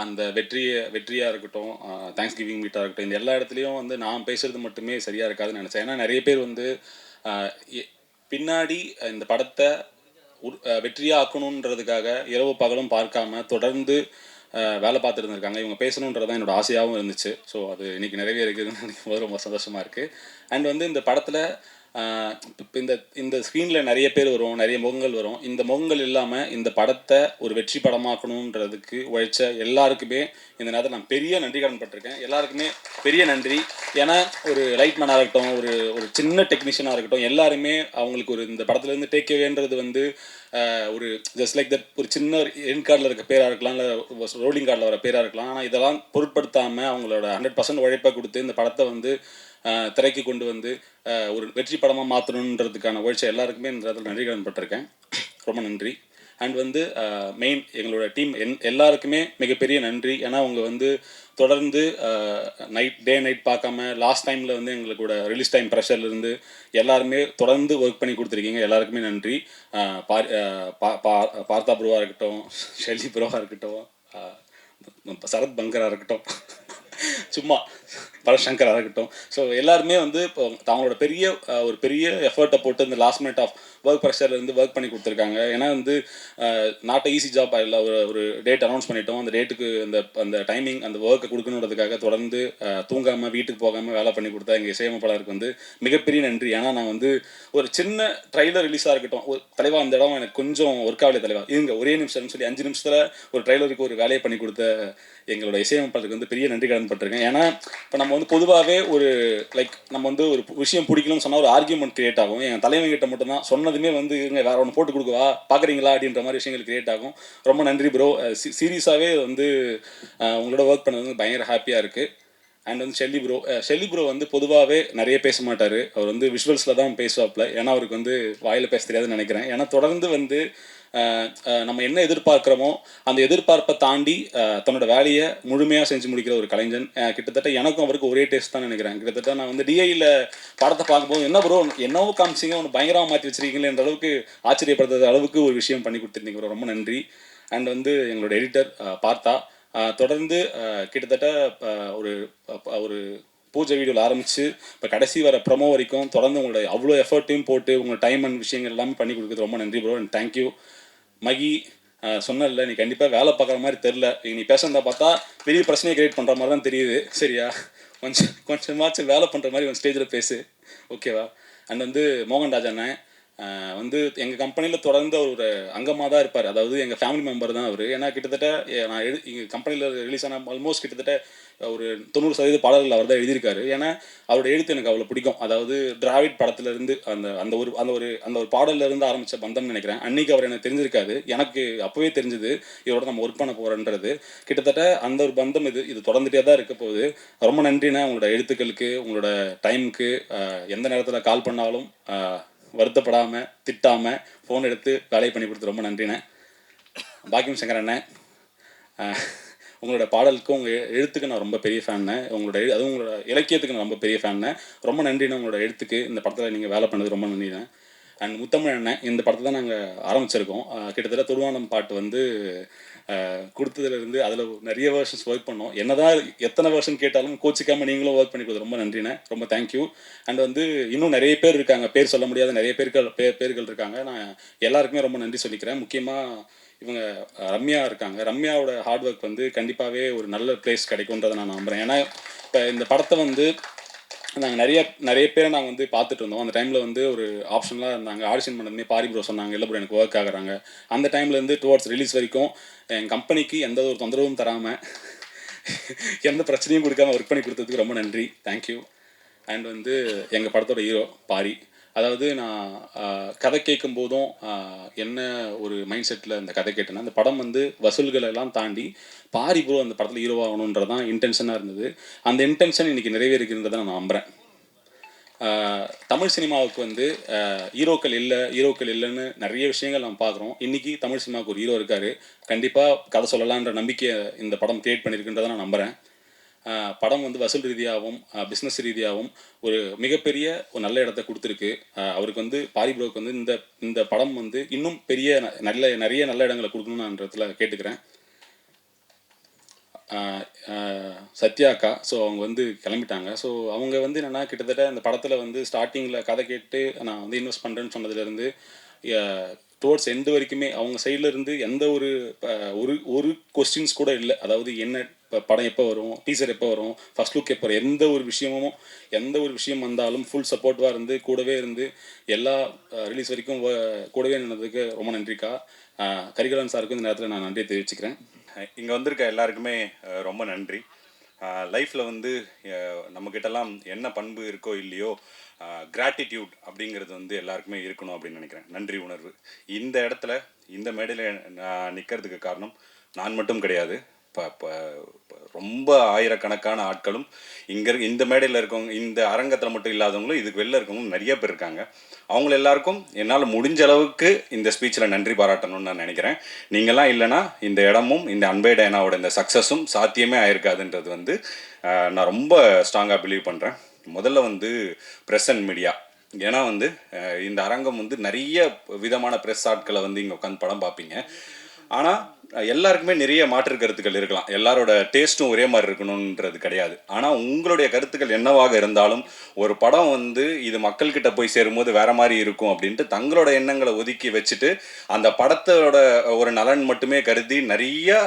அந்த வெற்றியாக இருக்கட்டும், தேங்க்ஸ் கிவிங் மீட்டாக இருக்கட்டும், இந்த எல்லா இடத்துலையும் வந்து நான் பேசுகிறது மட்டுமே சரியாக இருக்காதுன்னு நினச்சேன். ஏன்னா நிறைய பேர் வந்து பின்னாடி இந்த படத்தை வெற்றியாக ஆக்கணுன்றதுக்காக இரவு பகலும் பார்க்காம தொடர்ந்து வேலை பார்த்துட்டு இருந்திருக்காங்க. இவங்க பேசணுன்றது தான் என்னோடய ஆசையாகவும் இருந்துச்சு. ஸோ அது இன்றைக்கி நிறைவே இருக்குதுன்னு நினைக்கும் போது ரொம்ப சந்தோஷமாக இருக்குது. அண்ட் வந்து இந்த படத்தில் இப்போ இந்த ஸ்க்ரீனில் நிறைய பேர் வரும், நிறைய முகங்கள் வரும். இந்த முகங்கள் இல்லாமல் இந்த படத்தை ஒரு வெற்றி படமாக்கணுன்றதுக்கு உழைச்ச எல்லாருக்குமே இந்த நேரத்தில் நான் பெரிய நன்றி கடன் பட்டிருக்கேன். எல்லாருக்குமே பெரிய நன்றி. ஏன்னா ஒரு லைட்மேனாக இருக்கட்டும், ஒரு சின்ன டெக்னீஷியனாக இருக்கட்டும், எல்லாருமே அவங்களுக்கு ஒரு இந்த படத்துலேருந்து டேக்அவேன்றது வந்து ஒரு ஜஸ்ட் லைக் தட் ஒரு சின்ன என் கார்டில் இருக்க பேராக இருக்கலாம், இல்லை ரோலிங் கார்டில் வர பேராக இருக்கலாம். ஆனால் இதெல்லாம் பொருட்படுத்தாமல் அவங்களோட 100% உழைப்பை கொடுத்து இந்த படத்தை வந்து திரைக்கு கொண்டு வந்து ஒரு வெற்றி படமாக மாற்றணுன்றதுக்கான உழைச்ச எல்லாருக்குமே இந்த இடத்துல நன்றி கடன் பட்டிருக்கேன். ரொம்ப நன்றி. அண்ட் வந்து மெயின் எங்களோட டீம் எல்லாருக்குமே மிகப்பெரிய நன்றி. ஏன்னா அவங்க வந்து தொடர்ந்து டே நைட் பார்க்காம லாஸ்ட் டைமில் வந்து எங்களுக்கூட ரிலீஸ் டைம் ப்ரெஷர்லேருந்து எல்லாருமே தொடர்ந்து ஒர்க் பண்ணி கொடுத்துருக்கீங்க. எல்லாருக்குமே நன்றி. பார்த்தா ப்ரோவாக இருக்கட்டும், ஷெல்லி ப்ரோவாக இருக்கட்டும், சரத் பங்கராக இருக்கட்டும், சும்மா பரசங்கராக இருக்கட்டும். ஸோ எல்லாருமே வந்து இப்போ அவங்களோட ஒரு பெரிய எஃபர்ட்டை போட்டு இந்த லாஸ்ட் மினிட் ஆஃப் ஒர்க் ப்ரெஷர்லேருந்து ஒர்க் பண்ணி கொடுத்துருக்காங்க. ஏன்னா வந்து நாட் ஈஸி ஜாப். இல்லை ஒரு டேட் அனௌன்ஸ் பண்ணிட்டோம், அந்த டேட்டுக்கு அந்த டைமிங் அந்த ஒர்க்கை கொடுக்கணுன்றதுக்காக தொடர்ந்து தூங்காமல் வீட்டுக்கு போகாமல் வேலை பண்ணி கொடுத்தா எங்கள் இசையமைப்பாளருக்கு வந்து மிகப்பெரிய நன்றி. ஏன்னா நான் வந்து ஒரு சின்ன ட்ரைலர் ரிலீஸாக இருக்கட்டும், ஒரு தலைவா அந்த இடம் எனக்கு கொஞ்சம் ஒர்க் ஆகலையே தலைவா, இருங்க ஒரே நிமிஷம்னு சொல்லி 5 நிமிஷத்தில் ஒரு ட்ரைலருக்கு ஒரு வேலையை பண்ணி கொடுத்த எங்களோட இசையமைப்பாளருக்கு வந்து பெரிய நன்றி கடன் பட்டிருக்கேன். ஏன்னா இப்போ நம்ம வந்து பொதுவாகவே ஒரு நம்ம வந்து ஒரு விஷயம் பிடிக்கணும்னு சொன்னால் ஒரு ஆர்கியூமெண்ட் கிரியேட் ஆகும். என் தலைவங்கிட்ட மட்டும்தான் சொன்னதுமே வந்து இவங்க வேற ஒன்று போட்டு கொடுக்குவா பார்க்குறீங்களா அப்படின்ற மாதிரி விஷயங்கள் கிரியேட் ஆகும். ரொம்ப நன்றி ப்ரோ. சீரியஸாகவே வந்து உங்களோட ஒர்க் பண்ணது வந்து பயங்கர ஹாப்பியாக இருக்குது. அண்ட் வந்து ஷெல்லி ப்ரோ வந்து பொதுவாகவே நிறைய பேச மாட்டார். அவர் வந்து விஷுவல்ஸில் தான் பேசுவாப்பில். ஏன்னா அவருக்கு வந்து வாயில் பேச தெரியாதுன்னு நினைக்கிறேன். ஏன்னா தொடர்ந்து வந்து நம்ம என்ன எதிர்பார்க்குறோமோ அந்த எதிர்பார்ப்பை தாண்டி தன்னோட வேலையை முழுமையாக செஞ்சு முடிக்கிற ஒரு கலைஞன். கிட்டத்தட்ட எனக்கும் அவருக்கு ஒரே டேஸ்ட் தான் நினைக்கிறேன். கிட்டத்தட்ட நான் வந்து டிஐயில் படத்தை பார்க்கும்போது என்ன ப்ரோ என்னவோ காமிச்சிங்க, ஒன்று பயங்கரமாக மாற்றி வச்சிருக்கீங்களேன்ற அளவுக்கு ஆச்சரியப்படுத்துற அளவுக்கு ஒரு விஷயம் பண்ணி கொடுத்துருந்தீங்க ப்ரோ. ரொம்ப நன்றி. அண்ட் வந்து எங்களோட எடிட்டர் பார்த்தா தொடர்ந்து கிட்டத்தட்ட ஒரு பூஜை வீடியோவில் ஆரம்பித்து இப்போ கடைசி வர ப்ரொமோ வரைக்கும் தொடர்ந்து உங்களோட அவ்வளோ எஃபர்ட்டையும் போட்டு உங்களோட டைம் அண்ட் விஷயங்கள் எல்லாமே பண்ணி கொடுக்குறது ரொம்ப நன்றி ப்ரோ. And thank you. மகி சொன்னல நீ கண்டிப்பாக வேலை பார்க்குற மாதிரி தெரில, நீ பேசுறதா பார்த்தா பெரிய பிரச்சனையை கிரியேட் பண்ணுற மாதிரி தான் தெரியுது. சரியா, கொஞ்சமாச்சும் வேலை பண்ணுற மாதிரி ஒரு ஸ்டேஜில் பேசு, ஓகேவா? அண்ட் வந்து மோகன்ராஜ் அண்ணன் வந்து எங்கள் கம்பெனியில் தொடர்ந்து ஒரு அங்கமாக தான் இருப்பார். அதாவது எங்கள் ஃபேமிலி மெம்பர் தான் அவர். ஏன்னா கிட்டத்தட்ட நான் எங்கள் கம்பெனியில் ரிலீஸ் ஆன ஆல்மோஸ்ட் கிட்டத்தட்ட ஒரு 90% பாடல்கள் அவர் தான் எழுதியிருக்காரு. ஏன்னா அவரோட எழுத்து எனக்கு அவ்வளோ பிடிக்கும். அதாவது டிராவிட் படத்துலேருந்து அந்த ஒரு பாடல்லேருந்து ஆரம்பித்த பந்தம்னு நினைக்கிறேன். அன்றைக்கி அவர் எனக்கு தெரிஞ்சிருக்காது, எனக்கு அப்போவே தெரிஞ்சுது இதோட நம்ம ஒர்க் பண்ண போகிறோன்றது. கிட்டத்தட்ட அந்த ஒரு பந்தம் இது தொடர்ந்துகிட்டே தான் இருக்க போகுது. ரொம்ப நன்றிண்ணே உங்களோட எழுத்துக்களுக்கு, உங்களோட டைமுக்கு. எந்த நேரத்தில் கால் பண்ணாலும் வருத்தப்படாமல் திட்டாமல் ஃபோன் எடுத்து வேலையை பண்ணி கொடுத்து ரொம்ப நன்றிண்ணே. பாக்கியம் சங்கர் அண்ணன், உங்களோட பாடலுக்கு உங்கள் எழுத்துக்கு நான் ரொம்ப பெரிய ஃபேன்னு. அதுவும் உங்களோட இலக்கியத்துக்கு நான் ரொம்ப பெரிய ஃபேன்னு. ரொம்ப நன்றிண்ணே உங்களோட எழுத்துக்கு. இந்த படத்தில் நீங்கள் வேலை பண்ணது ரொம்ப நன்றிண்ணே. அண்ட் முத்தமிழ் அண்ணன், இந்த படத்தை தான் நாங்கள் ஆரம்பிச்சிருக்கோம். கிட்டத்தட்ட துருவானம் பாட்டு வந்து கொடுத்ததுலேருந்து அதில் நிறைய வேர்ஷன்ஸ் ஒர்க் பண்ணோம். என்னதான் எத்தனை வேர்ஷன் கேட்டாலும் கோச்சிக்காமல் நீங்களும் ஒர்க் பண்ணி கொடுத்து ரொம்ப நன்றிண்ணே. ரொம்ப தேங்க்யூ. அண்ட் வந்து இன்னும் நிறைய பேர் இருக்காங்க, பேர் சொல்ல முடியாத நிறைய பேர்கள் இருக்காங்க. நான் எல்லாருக்குமே ரொம்ப நன்றி சொல்லிக்கிறேன். முக்கியமாக இவங்க ரம்யா இருக்காங்க. ரம்யாவோட ஹார்ட் ஒர்க் வந்து கண்டிப்பாகவே ஒரு நல்ல பிளேஸ் கிடைக்குன்றதை நான் நம்புகிறேன். ஏன்னா இப்போ இந்த படத்தை வந்து நாங்கள் நிறைய பேரை நாங்கள் வந்து பார்த்துட்டு இருந்தோம். அந்த டைமில் வந்து ஒரு ஆப்ஷன்லாம் இருந்தாங்க. ஆடிஷன் பண்ணதுமே பாரி ப்ரோ சொன்னாங்க, இல்லை ப்ரோ எனக்கு ஒர்க் ஆகுறாங்க. அந்த டைம்லேருந்து டுவர்ட்ஸ் ரிலீஸ் வரைக்கும் என் கம்பெனிக்கு எந்த ஒரு தொந்தரவும் தராமல் எந்த பிரச்சனையும் கொடுக்காமல் ஒர்க் பண்ணி கொடுத்ததுக்கு ரொம்ப நன்றி. தேங்க்யூ. அண்ட் வந்து எங்கள் படத்தோட ஹீரோ பாரி. அதாவது நான் கதை கேட்கும் போதும் என்ன ஒரு மைண்ட் செட்டில் இந்த கதை கேட்டேன்னா, அந்த படம் வந்து வசூல்களை எல்லாம் தாண்டி பாரி ப்ரோ அந்த படத்தில் ஹீரோ ஆகணுன்றதான் இன்டென்ஷனாக இருந்தது. அந்த இன்டென்ஷன் இன்றைக்கி நிறைவேறிக்கிறதை நான் நம்புகிறேன். தமிழ் சினிமாவுக்கு வந்து ஹீரோக்கள் இல்லைன்னு நிறைய விஷயங்கள் நம்ம பார்க்குறோம். இன்றைக்கி தமிழ் சினிமாவுக்கு ஒரு ஹீரோ இருக்கார். கண்டிப்பாக கதை சொல்லலான்ற நம்பிக்கையை இந்த படம் க்ரியேட் பண்ணியிருக்குன்றதை நான் நம்புகிறேன். படம் வந்து வசூல் ரீதியாகவும் பிஸ்னஸ் ரீதியாகவும் ஒரு மிகப்பெரிய ஒரு நல்ல இடத்த கொடுத்துருக்கு. அவருக்கு வந்து பாரி ப்ரோக்கு வந்து இந்த படம் வந்து இன்னும் பெரிய நிறைய நல்ல இடங்களை கொடுக்கணுன்றதுல கேட்டுக்கிறேன். சத்யா அக்கா, ஸோ அவங்க வந்து கிளம்பிட்டாங்க. ஸோ அவங்க வந்து என்னென்னா, கிட்டத்தட்ட அந்த படத்தில் வந்து ஸ்டார்டிங்கில் கதை கேட்டு நான் வந்து இன்வெஸ்ட் பண்ணுறேன்னு சொன்னதுலேருந்து டுவோர்ட்ஸ் எண்டு வரைக்குமே அவங்க சைடில் இருந்து எந்த ஒரு கொஸ்டின்ஸ் கூட இல்லை. அதாவது என்ன படம் எப்போ வரும், டீசர் எப்போ வரும், ஃபர்ஸ்ட் லுக் எப்போ வரும், எந்த ஒரு விஷயம் வந்தாலும் ஃபுல் சப்போர்ட்டிவாக இருந்து கூடவே இருந்து எல்லா ரிலீஸ் வரைக்கும் கூடவே நின்றதுக்கு ரொம்ப நன்றிக்கா. கரிகாலன் சாருக்கும் இந்த நேரத்தில் நான் நன்றியை தெரிவிச்சுக்கிறேன். இங்கே வந்திருக்க எல்லாருக்குமே ரொம்ப நன்றி. லைஃப்பில் வந்து நம்மக்கிட்டலாம் என்ன பண்பு இருக்கோ இல்லையோ, கிராட்டிடியூட் அப்படிங்கிறது வந்து எல்லாருக்குமே இருக்கணும் அப்படின்னு நினைக்கிறேன். நன்றி உணர்வு. இந்த இடத்துல இந்த மேடையில் நான் நிற்கிறதுக்கு காரணம் நான் மட்டும் கிடையாது. இப்போ ரொம்ப ஆயிரக்கணக்கான ஆட்களும் இந்த மேடையில் இருக்கவங்க, இந்த அரங்கத்தில் மட்டும் இல்லாதவங்களும் இதுக்கு வெளில இருக்கவங்களும் நிறைய பேர் இருக்காங்க. அவங்கள எல்லாருக்கும் என்னால் முடிஞ்ச அளவுக்கு இந்த ஸ்பீச்சில் நன்றி பாராட்டணும்னு நான் நினைக்கிறேன். நீங்கள்லாம் இல்லைனா இந்த இடமும் இந்த அன்பே டயனாவோட இந்த சக்ஸஸும் சாத்தியமே ஆயிருக்காதுன்றது வந்து நான் ரொம்ப ஸ்ட்ராங்காக பிலீவ் பண்ணுறேன். முதல்ல வந்து ப்ரெஸ் அண்ட் மீடியா. ஏன்னா வந்து இந்த அரங்கம் வந்து நிறைய விதமான ப்ரெஸ் ஆட்களை வந்து இங்கே உட்காந்து படம் பார்ப்பீங்க. ஆனால் எல்லாருக்குமே நிறைய மாற்று கருத்துக்கள் இருக்கலாம். எல்லாரோட டேஸ்ட்டும் ஒரே மாதிரி இருக்கணுன்றது கிடையாது. ஆனால் உங்களுடைய கருத்துக்கள் என்னவாக இருந்தாலும் ஒரு படம் வந்து இது மக்கள்கிட்ட போய் சேரும்போது வேற மாதிரி இருக்கும் அப்படின்ட்டு தங்களோட எண்ணங்களை ஒதுக்கி வச்சுட்டு அந்த படத்தோட ஒரு நலன் மட்டுமே கருதி நிறைய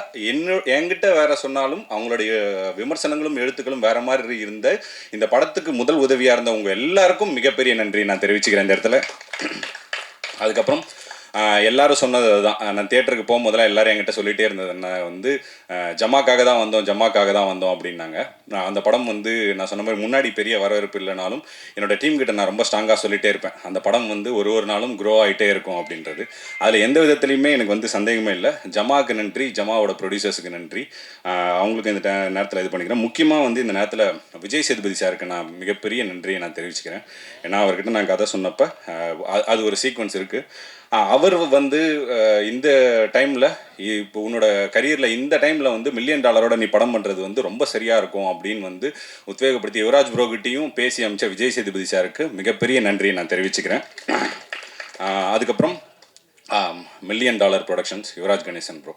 என்கிட்ட வேற சொன்னாலும் அவங்களுடைய விமர்சனங்களும் எழுத்துக்களும் வேற மாதிரி இருந்த இந்த படத்துக்கு முதல் உதவியாக இருந்த உங்க எல்லாருக்கும் மிகப்பெரிய நன்றி நான் தெரிவிச்சுக்கிறேன் இந்த இடத்துல. அதுக்கப்புறம் எல்லாரும் சொன்னது அதுதான். நான் தியேட்டருக்கு போகும்போதெல்லாம் எல்லாரும் என்கிட்ட சொல்லிகிட்டே இருந்தது என்ன வந்து ஜமாக்காக தான் வந்தோம் அப்படின்னாங்க. நான் அந்த படம் வந்து நான் சொன்ன மாதிரி முன்னாடி பெரிய வரவேற்பு இல்லைனாலும் என்னோட டீம் கிட்ட நான் ரொம்ப ஸ்ட்ராங்காக சொல்லிகிட்டே இருப்பேன், அந்த படம் வந்து ஒரு நாளும் க்ரோ ஆகிட்டே இருக்கும் அப்படின்றது. அதில் எந்த விதத்துலையுமே எனக்கு வந்து சந்தேகமே இல்லை. ஜமாவுக்கு நன்றி, ஜமாவோட ப்ரொடியூசர்ஸுக்கு நன்றி. அவங்களுக்கு இந்த நேரத்தில் இது பண்ணிக்கிறேன். முக்கியமாக வந்து இந்த நேரத்தில் விஜய் சேதுபதி சாருக்கு நான் மிகப்பெரிய நன்றியை நான் தெரிவிச்சுக்கிறேன். ஏன்னா அவர்கிட்ட நான் கதை சொன்னப்போ அது ஒரு சீக்வன்ஸ் இருக்குது. அவர் வந்து இந்த டைமில் இப்போ உன்னோட கரியரில் இந்த டைமில் வந்து $1 மில்லியன் நீ படம் பண்ணுறது வந்து ரொம்ப சரியாக இருக்கும் அப்படின்னு வந்து உத்வேகப்படுத்தி யுவராஜ் ப்ரோகிட்டையும் பேசி அமைச்ச விஜய் சேதுபதி சாருக்கு மிகப்பெரிய நன்றியை நான் தெரிவிச்சுக்கிறேன். அதுக்கப்புறம் $1 million productions Yuvraj Ganesan bro.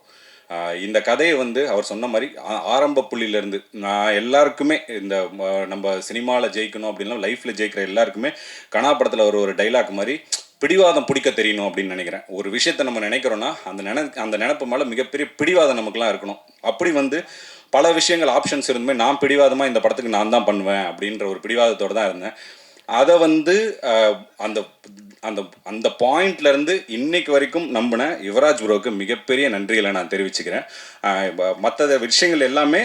இந்த கதையை வந்து அவர் சொன்ன மாதிரி ஆரம்ப புள்ளியிலேருந்து நான் எல்லாருக்குமே இந்த நம்ம சினிமாவில் ஜெயிக்கணும் அப்படின்லாம் லைஃப்பில் ஜெயிக்கிற எல்லாருக்குமே கனா படத்தில் ஒரு டைலாக் மாதிரி பிடிவாதம் பிடிக்க தெரியணும் அப்படின்னு நினைக்கிறேன். ஒரு விஷயத்தை நம்ம நினைக்கிறோன்னா அந்த நினைப்பு மேலே மிகப்பெரிய பிடிவாதம் நமக்குலாம் இருக்கணும். அப்படி வந்து பல விஷயங்கள் ஆப்ஷன்ஸ் இருந்துமே நான் பிடிவாதமாக இந்த படத்துக்கு நான் தான் பண்ணுவேன் அப்படின்ற ஒரு பிடிவாதத்தோடு தான் இருந்தேன். அதை வந்து அந்த அந்த அந்த பாயிண்ட்லேருந்து இன்னைக்கு வரைக்கும் நம்பின யுவராஜ் ப்ரோவுக்கு மிகப்பெரிய நன்றிகளை நான் தெரிவிச்சுக்கிறேன். மற்ற விஷயங்கள் எல்லாமே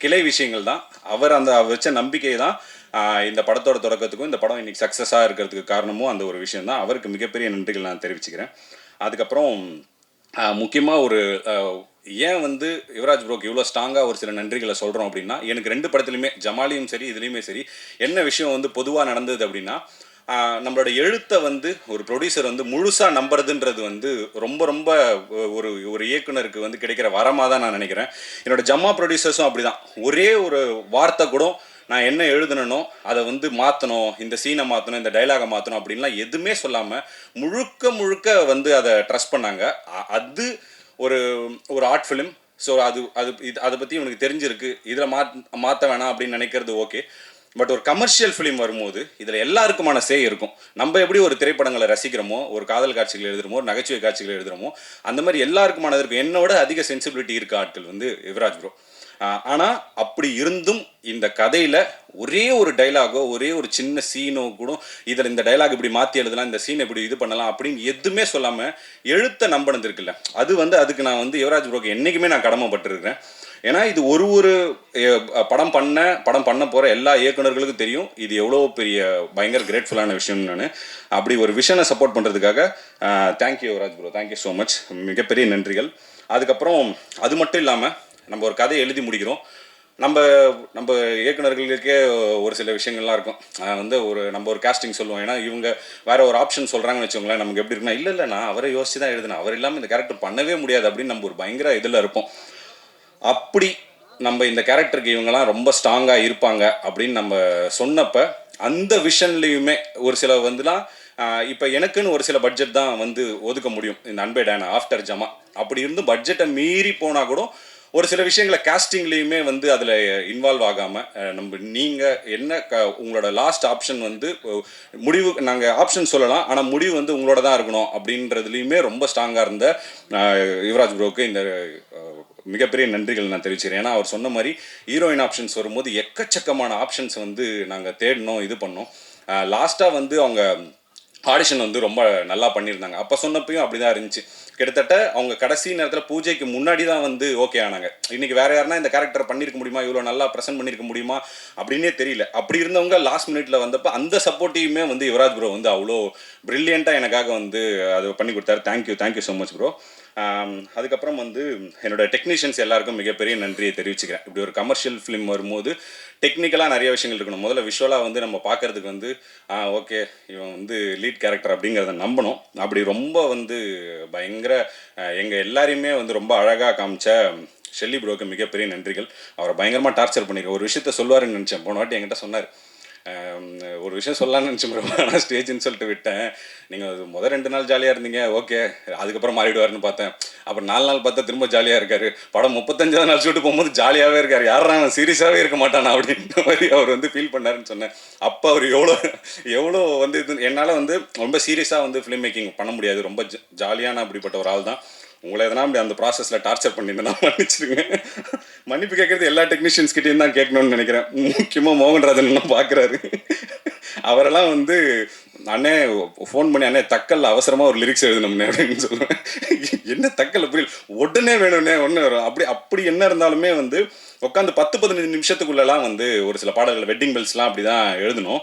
கிளை விஷயங்கள் தான். அவர் வச்ச நம்பிக்கை தான் இந்த படத்தோட தொடக்கத்துக்கும் இந்த படம் இன்னைக்கு சக்ஸஸாக இருக்கிறதுக்கு காரணமும் அந்த ஒரு விஷயம் தான். அவருக்கு மிகப்பெரிய நன்றிகள் நான் தெரிவிச்சுக்கிறேன். அதுக்கப்புறம் முக்கியமாக ஏன் வந்து யுவராஜ் ப்ரோக்கு இவ்வளோ ஸ்ட்ராங்காக ஒரு சில நன்றிகளை சொல்கிறோம் அப்படின்னா, எனக்கு 2 படத்துலையுமே ஜமாலியும் சரி இதுலேயுமே சரி என்ன விஷயம் வந்து பொதுவாக நடந்தது அப்படின்னா, நம்மளோட எழுத்தை வந்து ஒரு ப்ரொடியூசர் வந்து முழுசாக நம்புறதுன்றது வந்து ரொம்ப ரொம்ப ஒரு இயக்குனருக்கு வந்து கிடைக்கிற வரமாக தான் நான் நினைக்கிறேன். என்னோட ஜம்மா ப்ரொடியூசர்ஸும் அப்படி தான். ஒரே ஒரு வார்த்தை கூட நான் என்ன எழுதுனனோ அதை வந்து மாற்றணும், இந்த சீனை மாற்றணும், இந்த டைலாகை மாற்றணும் அப்படின்லாம் எதுவுமே சொல்லாமல் முழுக்க வந்து அதை ட்ரஸ்ட் பண்ணாங்க. அது ஒரு ஆர்ட் ஃபிலிம். ஸோ அதை பற்றி இவனுக்கு தெரிஞ்சிருக்கு, இதில் மாற்ற வேணாம் அப்படின்னு நினைக்கிறது ஓகே. பட் ஒரு கமர்ஷியல் ஃபிலிம் வரும்போது இதில் எல்லாருக்குமான சே இருக்கும். நம்ம எப்படி ஒரு திரைப்படங்களை ரசிக்கிறோமோ, ஒரு காதல் காட்சிகள் எழுதுகிறோமோ, ஒரு நகைச்சுவை காட்சிகள் எழுதுகிறோமோ, அந்த மாதிரி எல்லாருக்குமானது இருக்கும். என்னோட அதிக சென்சிபிலிட்டி இருக்க ஆட்கள் வந்து யுவராஜ் ப்ரோ. ஆனால் அப்படி இருந்தும் இந்த கதையில் ஒரே ஒரு டைலாகோ ஒரே ஒரு சின்ன சீனோ கூட இதில் இந்த டைலாக் இப்படி மாற்றி எழுதலாம், இந்த சீன் இப்படி இது பண்ணலாம் அப்படின்னு எதுவுமே சொல்லாமல் எழுத்த நம்பினது இருக்குல்ல, அது வந்து அதுக்கு நான் வந்து யுவராஜ் ப்ரோக்கு என்றைக்குமே நான் கடமைப்பட்டிருக்கிறேன். ஏன்னா இது ஒரு படம் பண்ண போகிற எல்லா இயக்குனர்களுக்கும் தெரியும் இது எவ்வளோ பெரிய பயங்கர கிரேட்ஃபுல்லான விஷயம்னு. நான் அப்படி ஒரு விஷனை சப்போர்ட் பண்ணுறதுக்காக thank you Yuvraj bro, thank you so much, மிகப்பெரிய நன்றிகள். அதுக்கப்புறம் அது மட்டும் இல்லாமல் நம்ம ஒரு கதையை எழுதி முடிக்கிறோம். நம்ம இயக்குனர்களுக்கே ஒரு சில விஷயங்கள்லாம் இருக்கும். நம்ம ஒரு காஸ்டிங் சொல்லுவோம், ஏன்னா இவங்க வேற ஒரு ஆப்ஷன் சொல்கிறாங்கன்னு வச்சுக்கோங்களேன், நமக்கு எப்படி இருக்குன்னா இல்லை நான் அவரை யோசிச்சு தான் எழுதினேன், அவர் இல்லாமல் இந்த கேரக்டர் பண்ணவே முடியாது அப்படின்னு நம்ம ஒரு பயங்கர இதில் இருப்போம். அப்படி நம்ம இந்த கேரக்டருக்கு இவங்கெல்லாம் ரொம்ப ஸ்ட்ராங்காக இருப்பாங்க அப்படின்னு நம்ம சொன்னப்போ அந்த விஷன்லேயுமே ஒரு சில வந்துலாம் இப்போ எனக்குன்னு ஒரு சில பட்ஜெட் தான் ஒதுக்க முடியும் இந்த அன்பே டேனா ஆஃப்டர் ஜமா. அப்படி இருந்து பட்ஜெட்டை மீறி போனால் கூட ஒரு சில விஷயங்களை காஸ்டிங்லேயுமே அதில் இன்வால்வ் ஆகாமல் நீங்கள் என்ன உங்களோட லாஸ்ட் ஆப்ஷன் முடிவு நாங்கள் ஆப்ஷன் சொல்லலாம், ஆனால் முடிவு உங்களோட தான் இருக்கணும் அப்படின்றதுலையுமே ரொம்ப ஸ்ட்ராங்காக இருந்த யுவராஜ் ப்ரோக்கு இந்த மிகப்பெரிய நன்றிகள் நான் தெரிவிச்சுக்கிறேன். ஏன்னா அவர் சொன்ன மாதிரி ஹீரோயின் ஆப்ஷன்ஸ் வரும்போது எக்கச்சக்கமான ஆப்ஷன்ஸ் நாங்கள் தேடினோம், இது பண்ணோம். லாஸ்ட்டாக அவங்க ஆடிஷன் ரொம்ப நல்லா பண்ணியிருந்தாங்க. அப்போ சொன்னப்பையும் அப்படி தான் இருந்துச்சு. கிட்டத்தட்ட அவங்க கடைசி நேரத்தில் பூஜைக்கு முன்னாடி தான் ஓகே ஆனாங்க. இன்றைக்கி வேறு யாருன்னா இந்த கேரக்டர் பண்ணியிருக்க முடியுமா, இவ்வளோ நல்லா ப்ரெசென்ட் பண்ணியிருக்க முடியுமா அப்படின்னே தெரியல. அப்படி இருந்தவங்க லாஸ்ட் மினிட்ல வந்தப்போ அந்த சப்போர்ட்டிவுமே யுவராஜ் ப்ரோ அவ்வளோ ப்ரில்லியண்ட்டாக எனக்காக அது பண்ணி கொடுத்தாரு. Thank you so much bro. அதுக்கப்புறம் என்னோட டெக்னீஷியன்ஸ் எல்லாருக்கும் மிகப்பெரிய நன்றியை தெரிவிச்சுக்கிறேன். இப்படி ஒரு கமர்ஷியல் ஃபிலிம் வரும்போது டெக்னிக்கலாக நிறைய விஷயங்கள் இருக்கணும். முதல்ல விஷுவலாக நம்ம பார்க்கறதுக்கு ஓகே இவன் லீட் கேரக்டர் அப்படிங்கிறத நம்பணும். அப்படி ரொம்ப பயங்கர எங்கள் எல்லாரையுமே ரொம்ப அழகாக காமிச்ச ஷெல்லி ப்ரோக்கு மிகப்பெரிய நன்றிகள். அவரை பயங்கரமாக டார்ச்சர் பண்ணியிருக்கேன். ஒரு விஷயத்த சொல்லுவாருன்னு நினச்சேன், போன வாட்டி என்கிட்ட சொன்னார். ஒரு விஷயம் சொல்லலான்னு நினச்சேன் ப்ரோ, ஆனால் ஸ்டேஜ்னு சொல்லிட்டு விட்டேன். நீங்கள் முதல் 2 நாள் ஜாலியாக இருந்தீங்க, ஓகே அதுக்கப்புறம் மாறிடுவார்னு பார்த்தேன். அப்புறம் 4 நாள் பார்த்தா திரும்ப ஜாலியாக இருக்கார். படம் 35ஆவது நாள் ஷூட்டு போகும்போது ஜாலியாகவே இருக்கார். யாரா அவன் சீரியஸாகவே இருக்க மாட்டானா அப்படின்ற மாதிரி அவர் ஃபீல் பண்ணாருன்னு சொன்னேன். அப்போ அவர் எவ்வளோ என்னால் ரொம்ப சீரியஸாக ஃபிலிம் மேக்கிங் பண்ண முடியாது. ரொம்ப ஜாலியான அப்படிப்பட்ட ஒரு ஆள் தான். உங்களை எதனா அப்படி அந்த ப்ராசஸில் டார்ச்சர் பண்ணியிருந்தேன், மன்னிச்சிருங்க. மன்னிப்பு கேட்குறது எல்லா டெக்னீஷியன்ஸ் கிட்டேயும் தான் கேட்கணும்னு நினைக்கிறேன். முக்கியமாக மோகன்ராஜன் பார்க்குறாரு. அவரெல்லாம் அண்ணே ஃபோன் பண்ணி அண்ணே தக்கல்ல அவசரமாக ஒரு லிரிக்ஸ் எழுதணும்னே அப்படின்னு சொல்லுவேன். என்ன தக்கல்ல புரியல, உடனே வேணும்னே ஒன்று வரும். அப்படி என்ன இருந்தாலுமே உட்காந்து 10-15 நிமிஷத்துக்குள்ளெல்லாம் ஒரு சில பாடல்கள் வெட்டிங் பெல்ஸ்லாம் அப்படி தான் எழுதணும்.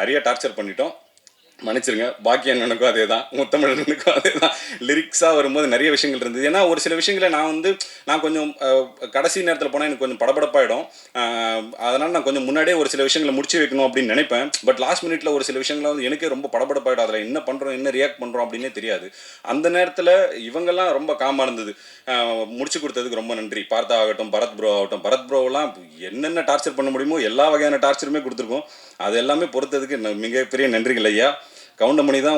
நிறைய டார்ச்சர் பண்ணிட்டோம், மன்னிச்சிருங்க. பாக்கியண்ணனுக்கும் அதே தான், முத்தமிழனுக்கும் அதே தான். லிரிக்ஸாக வரும்போது நிறைய விஷயங்கள் இருந்தது. ஏன்னா ஒரு சில விஷயங்களை நான் கொஞ்சம் கடைசி நேரத்தில் போனால் எனக்கு கொஞ்சம் படபடப்பாயிடும். அதனால் நான் கொஞ்சம் முன்னாடியே ஒரு சில விஷயங்களை முடிச்சு வைக்கணும் அப்படின்னு நினைப்பேன். பட் லாஸ்ட் மினிட்ல ஒரு சில விஷயங்களை எனக்கே ரொம்ப படபடப்பாயிடும். அதில் என்ன பண்ணுறோம், என்ன ரியாக்ட் பண்ணுறோம் அப்படின்னே தெரியாது. அந்த நேரத்தில் இவங்கெல்லாம் ரொம்ப காமாக இருந்தது. முடிச்சு கொடுத்ததுக்கு ரொம்ப நன்றி. பார்த்தா ஆகட்டும், பரத் ப்ரோ ஆகட்டும். பரத் ப்ரோவெல்லாம் என்னென்ன டார்ச்சர் பண்ண முடியுமோ எல்லா வகையான டார்ச்சருமே கொடுத்துருக்கோம். அது எல்லாமே பொறுத்ததுக்கு மிகப்பெரிய நன்றிகள் ஐயா. கவுண்டமணி தான்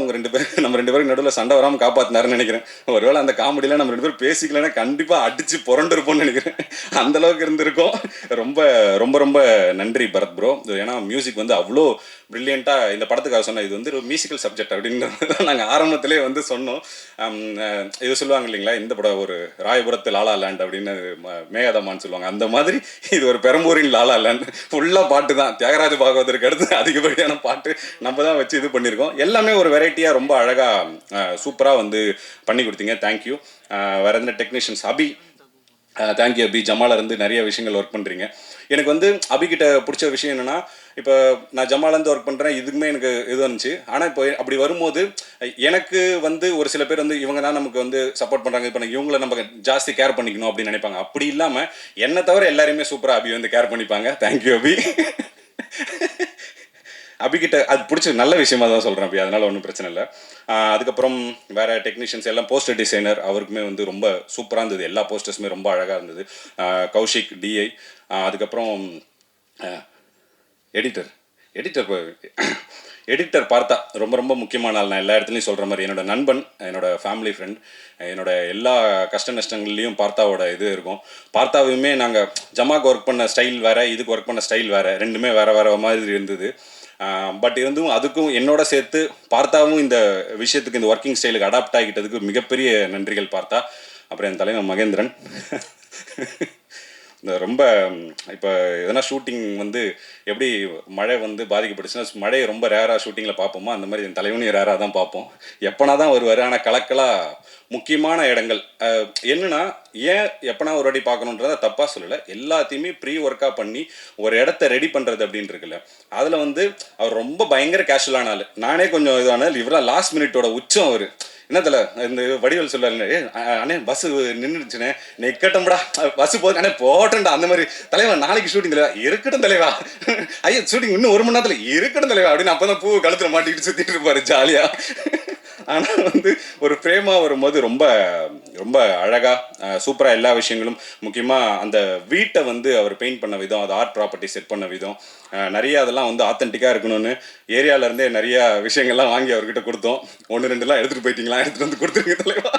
நம்ம 2 பேருக்கு நடுவில் சண்டை வராமல் காப்பாற்றினாருன்னு நினைக்கிறேன். ஒருவேளை அந்த காமெடியில் நம்ம 2 பேரும் பேசிக்கலன்னா கண்டிப்பாக அடித்து புரண்டிருப்போம்னு நினைக்கிறேன். அந்தளவுக்கு இருந்திருக்கோம். ரொம்ப ரொம்ப ரொம்ப நன்றி பரத் ப்ரோ. ஏன்னா மியூசிக் அவ்வளோ ப்ரில்லியண்ட்டாக இந்த படத்துக்காக சொன்னேன். இது ஒரு மியூசிக்கல் சப்ஜெக்ட் அப்படின்றது தான் நாங்கள் ஆரம்பத்திலே சொன்னோம். இது சொல்லுவாங்க இல்லைங்களா, இந்த படம் ஒரு ராயபுரத்து லாலா லேண்ட் அப்படின்னு மேகதமான்னு சொல்லுவாங்க. அந்த மாதிரி இது ஒரு பெரம்பூரின் லாலா லேண்ட். ஃபுல்லாக பாட்டு தான். தியாகராஜ பாகவதற்கு அடுத்து அதிகப்படியான பாட்டு நம்ம தான் வச்சு இது பண்ணியிருக்கோம். எல்லாமே ஒரு வெரைட்டியாக ரொம்ப அழகாக சூப்பராக பண்ணி கொடுத்தீங்க. தேங்க்யூ. வேறு எந்த டெக்னீஷியன்ஸ் அபி, தேங்க்யூ அபி. ஜமாலேருந்து நிறைய விஷயங்கள் ஒர்க் பண்ணுறீங்க. எனக்கு அபிகிட்ட பிடிச்ச விஷயம் என்னென்னா, இப்போ நான் ஜமாலேருந்து ஒர்க் பண்ணுறேன், இதுக்குமே எனக்கு இது வந்துச்சு. ஆனால் இப்போ அப்படி வரும்போது எனக்கு ஒரு சில பேர் இவங்க தான் நமக்கு சப்போர்ட் பண்ணுறாங்க, இப்போ இவங்களை நம்ம ஜாஸ்தி கேர் பண்ணிக்கணும் அப்படின்னு நினைப்பாங்க. அப்படி இல்லாமல் என்னை தவிர எல்லாருமே சூப்பராக அபி கேர் பண்ணிப்பாங்க. தேங்க்யூ அபி. அபிகிட்ட அது பிடிச்ச நல்ல விஷயமா தான் சொல்கிறேன் அப்படி, அதனால் ஒன்றும் பிரச்சனை இல்லை. அதுக்கப்புறம் வேறு டெக்னீஷியன்ஸ் எல்லாம், போஸ்டர் டிசைனர் அவருக்குமே ரொம்ப சூப்பராக இருந்தது. எல்லா போஸ்டர்ஸுமே ரொம்ப அழகாக இருந்தது. கௌஷிக் டிஐ. அதுக்கப்புறம் எடிட்டர் பார்த்தா ரொம்ப ரொம்ப முக்கியமான ஆள். நான் எல்லா இடத்துலையும் சொல்கிற மாதிரி என்னோடய நண்பன், என்னோடய ஃபேமிலி ஃப்ரெண்ட். என்னோட எல்லா கஷ்ட நஷ்டங்கள்லேயும் பார்த்தாவோட இது இருக்கும். பார்த்தாவையுமே நாங்கள் ஜமாக்கு ஒர்க் பண்ண ஸ்டைல் வேறு, இதுக்கு ஒர்க் பண்ண ஸ்டைல் வேறு, ரெண்டுமே வேறு மாதிரி இருந்தது. பட் அதுக்கும் என்னோட சேர்த்து பார்த்தாவும் இந்த விஷயத்துக்கு, இந்த ஒர்க்கிங் ஸ்டைலுக்கு அடாப்ட் ஆகிட்டதுக்கு மிகப்பெரிய நன்றிகள் பார்த்தா. அப்புறம் என் தலைவன் மகேந்திரன். இந்த ரொம்ப இப்போ எதனா ஷூட்டிங் வந்து எப்படி மழை வந்து பாதிக்கப்பட்டுச்சுன்னா மழையை ரொம்ப ரேராக ஷூட்டிங்கில் பார்ப்போமோ அந்த மாதிரி என் தலைவனையும் ரேராக தான் பார்ப்போம். எப்போனா தான் வருவார். ஆனால் கலக்கலாக முக்கியமான இடங்கள் என்னன்னா ஏன் எப்போனா ஒரு வாட்டி பார்க்கணுன்றதை தப்பாக சொல்லலை, எல்லாத்தையுமே ப்ரீ ஒர்க்காக பண்ணி ஒரு இடத்த ரெடி பண்ணுறது அப்படின்னு இருக்குல்ல, அதில் வந்து அவர் ரொம்ப பயங்கர கேஷுவலான ஆள். நானே கொஞ்சம் இதானால் இவராக லாஸ்ட் மினிட்டோட உச்சம் அவர் என்னத்தில் இந்த வடிவல் சொல்லுவாருங்க, அண்ணே பஸ்ஸு நின்றுச்சுண்ணே நிற்கட்டும்டா, பஸ்ஸு போது அண்ணே போட்டேன்டா, அந்த மாதிரி தலைவா நாளைக்கு ஷூட்டிங் தலைவா இருக்கட்டும் தலைவா, ஐயோ ஷூட்டிங் இன்னும் 1 மணி நேரத்தில் இருக்கட்டும் தலைவா அப்படின்னு அப்போ தான் பூ கழுத்தில் மாட்டிக்கிட்டு சுற்றிட்டு இருப்பார் ஜாலியாக. ஆனால் வந்து ஒரு ஃப்ரேமாக வரும்போது ரொம்ப ரொம்ப அழகாக சூப்பராக எல்லா விஷயங்களும், முக்கியமாக அந்த வீட்டை வந்து அவர் பெயிண்ட் பண்ண விதம், அது ஆர்ட் ப்ராப்பர்ட்டி செட் பண்ண விதம், நிறைய அதெல்லாம் வந்து ஆத்தென்டிக்காக இருக்கணும்னு ஏரியாவிலேருந்தே நிறையா விஷயங்கள்லாம் வாங்கி அவர்கிட்ட கொடுத்தோம். 1-2 எடுத்துகிட்டு போயிட்டீங்களா, எடுத்துகிட்டு வந்து கொடுத்துருங்க தலைவா.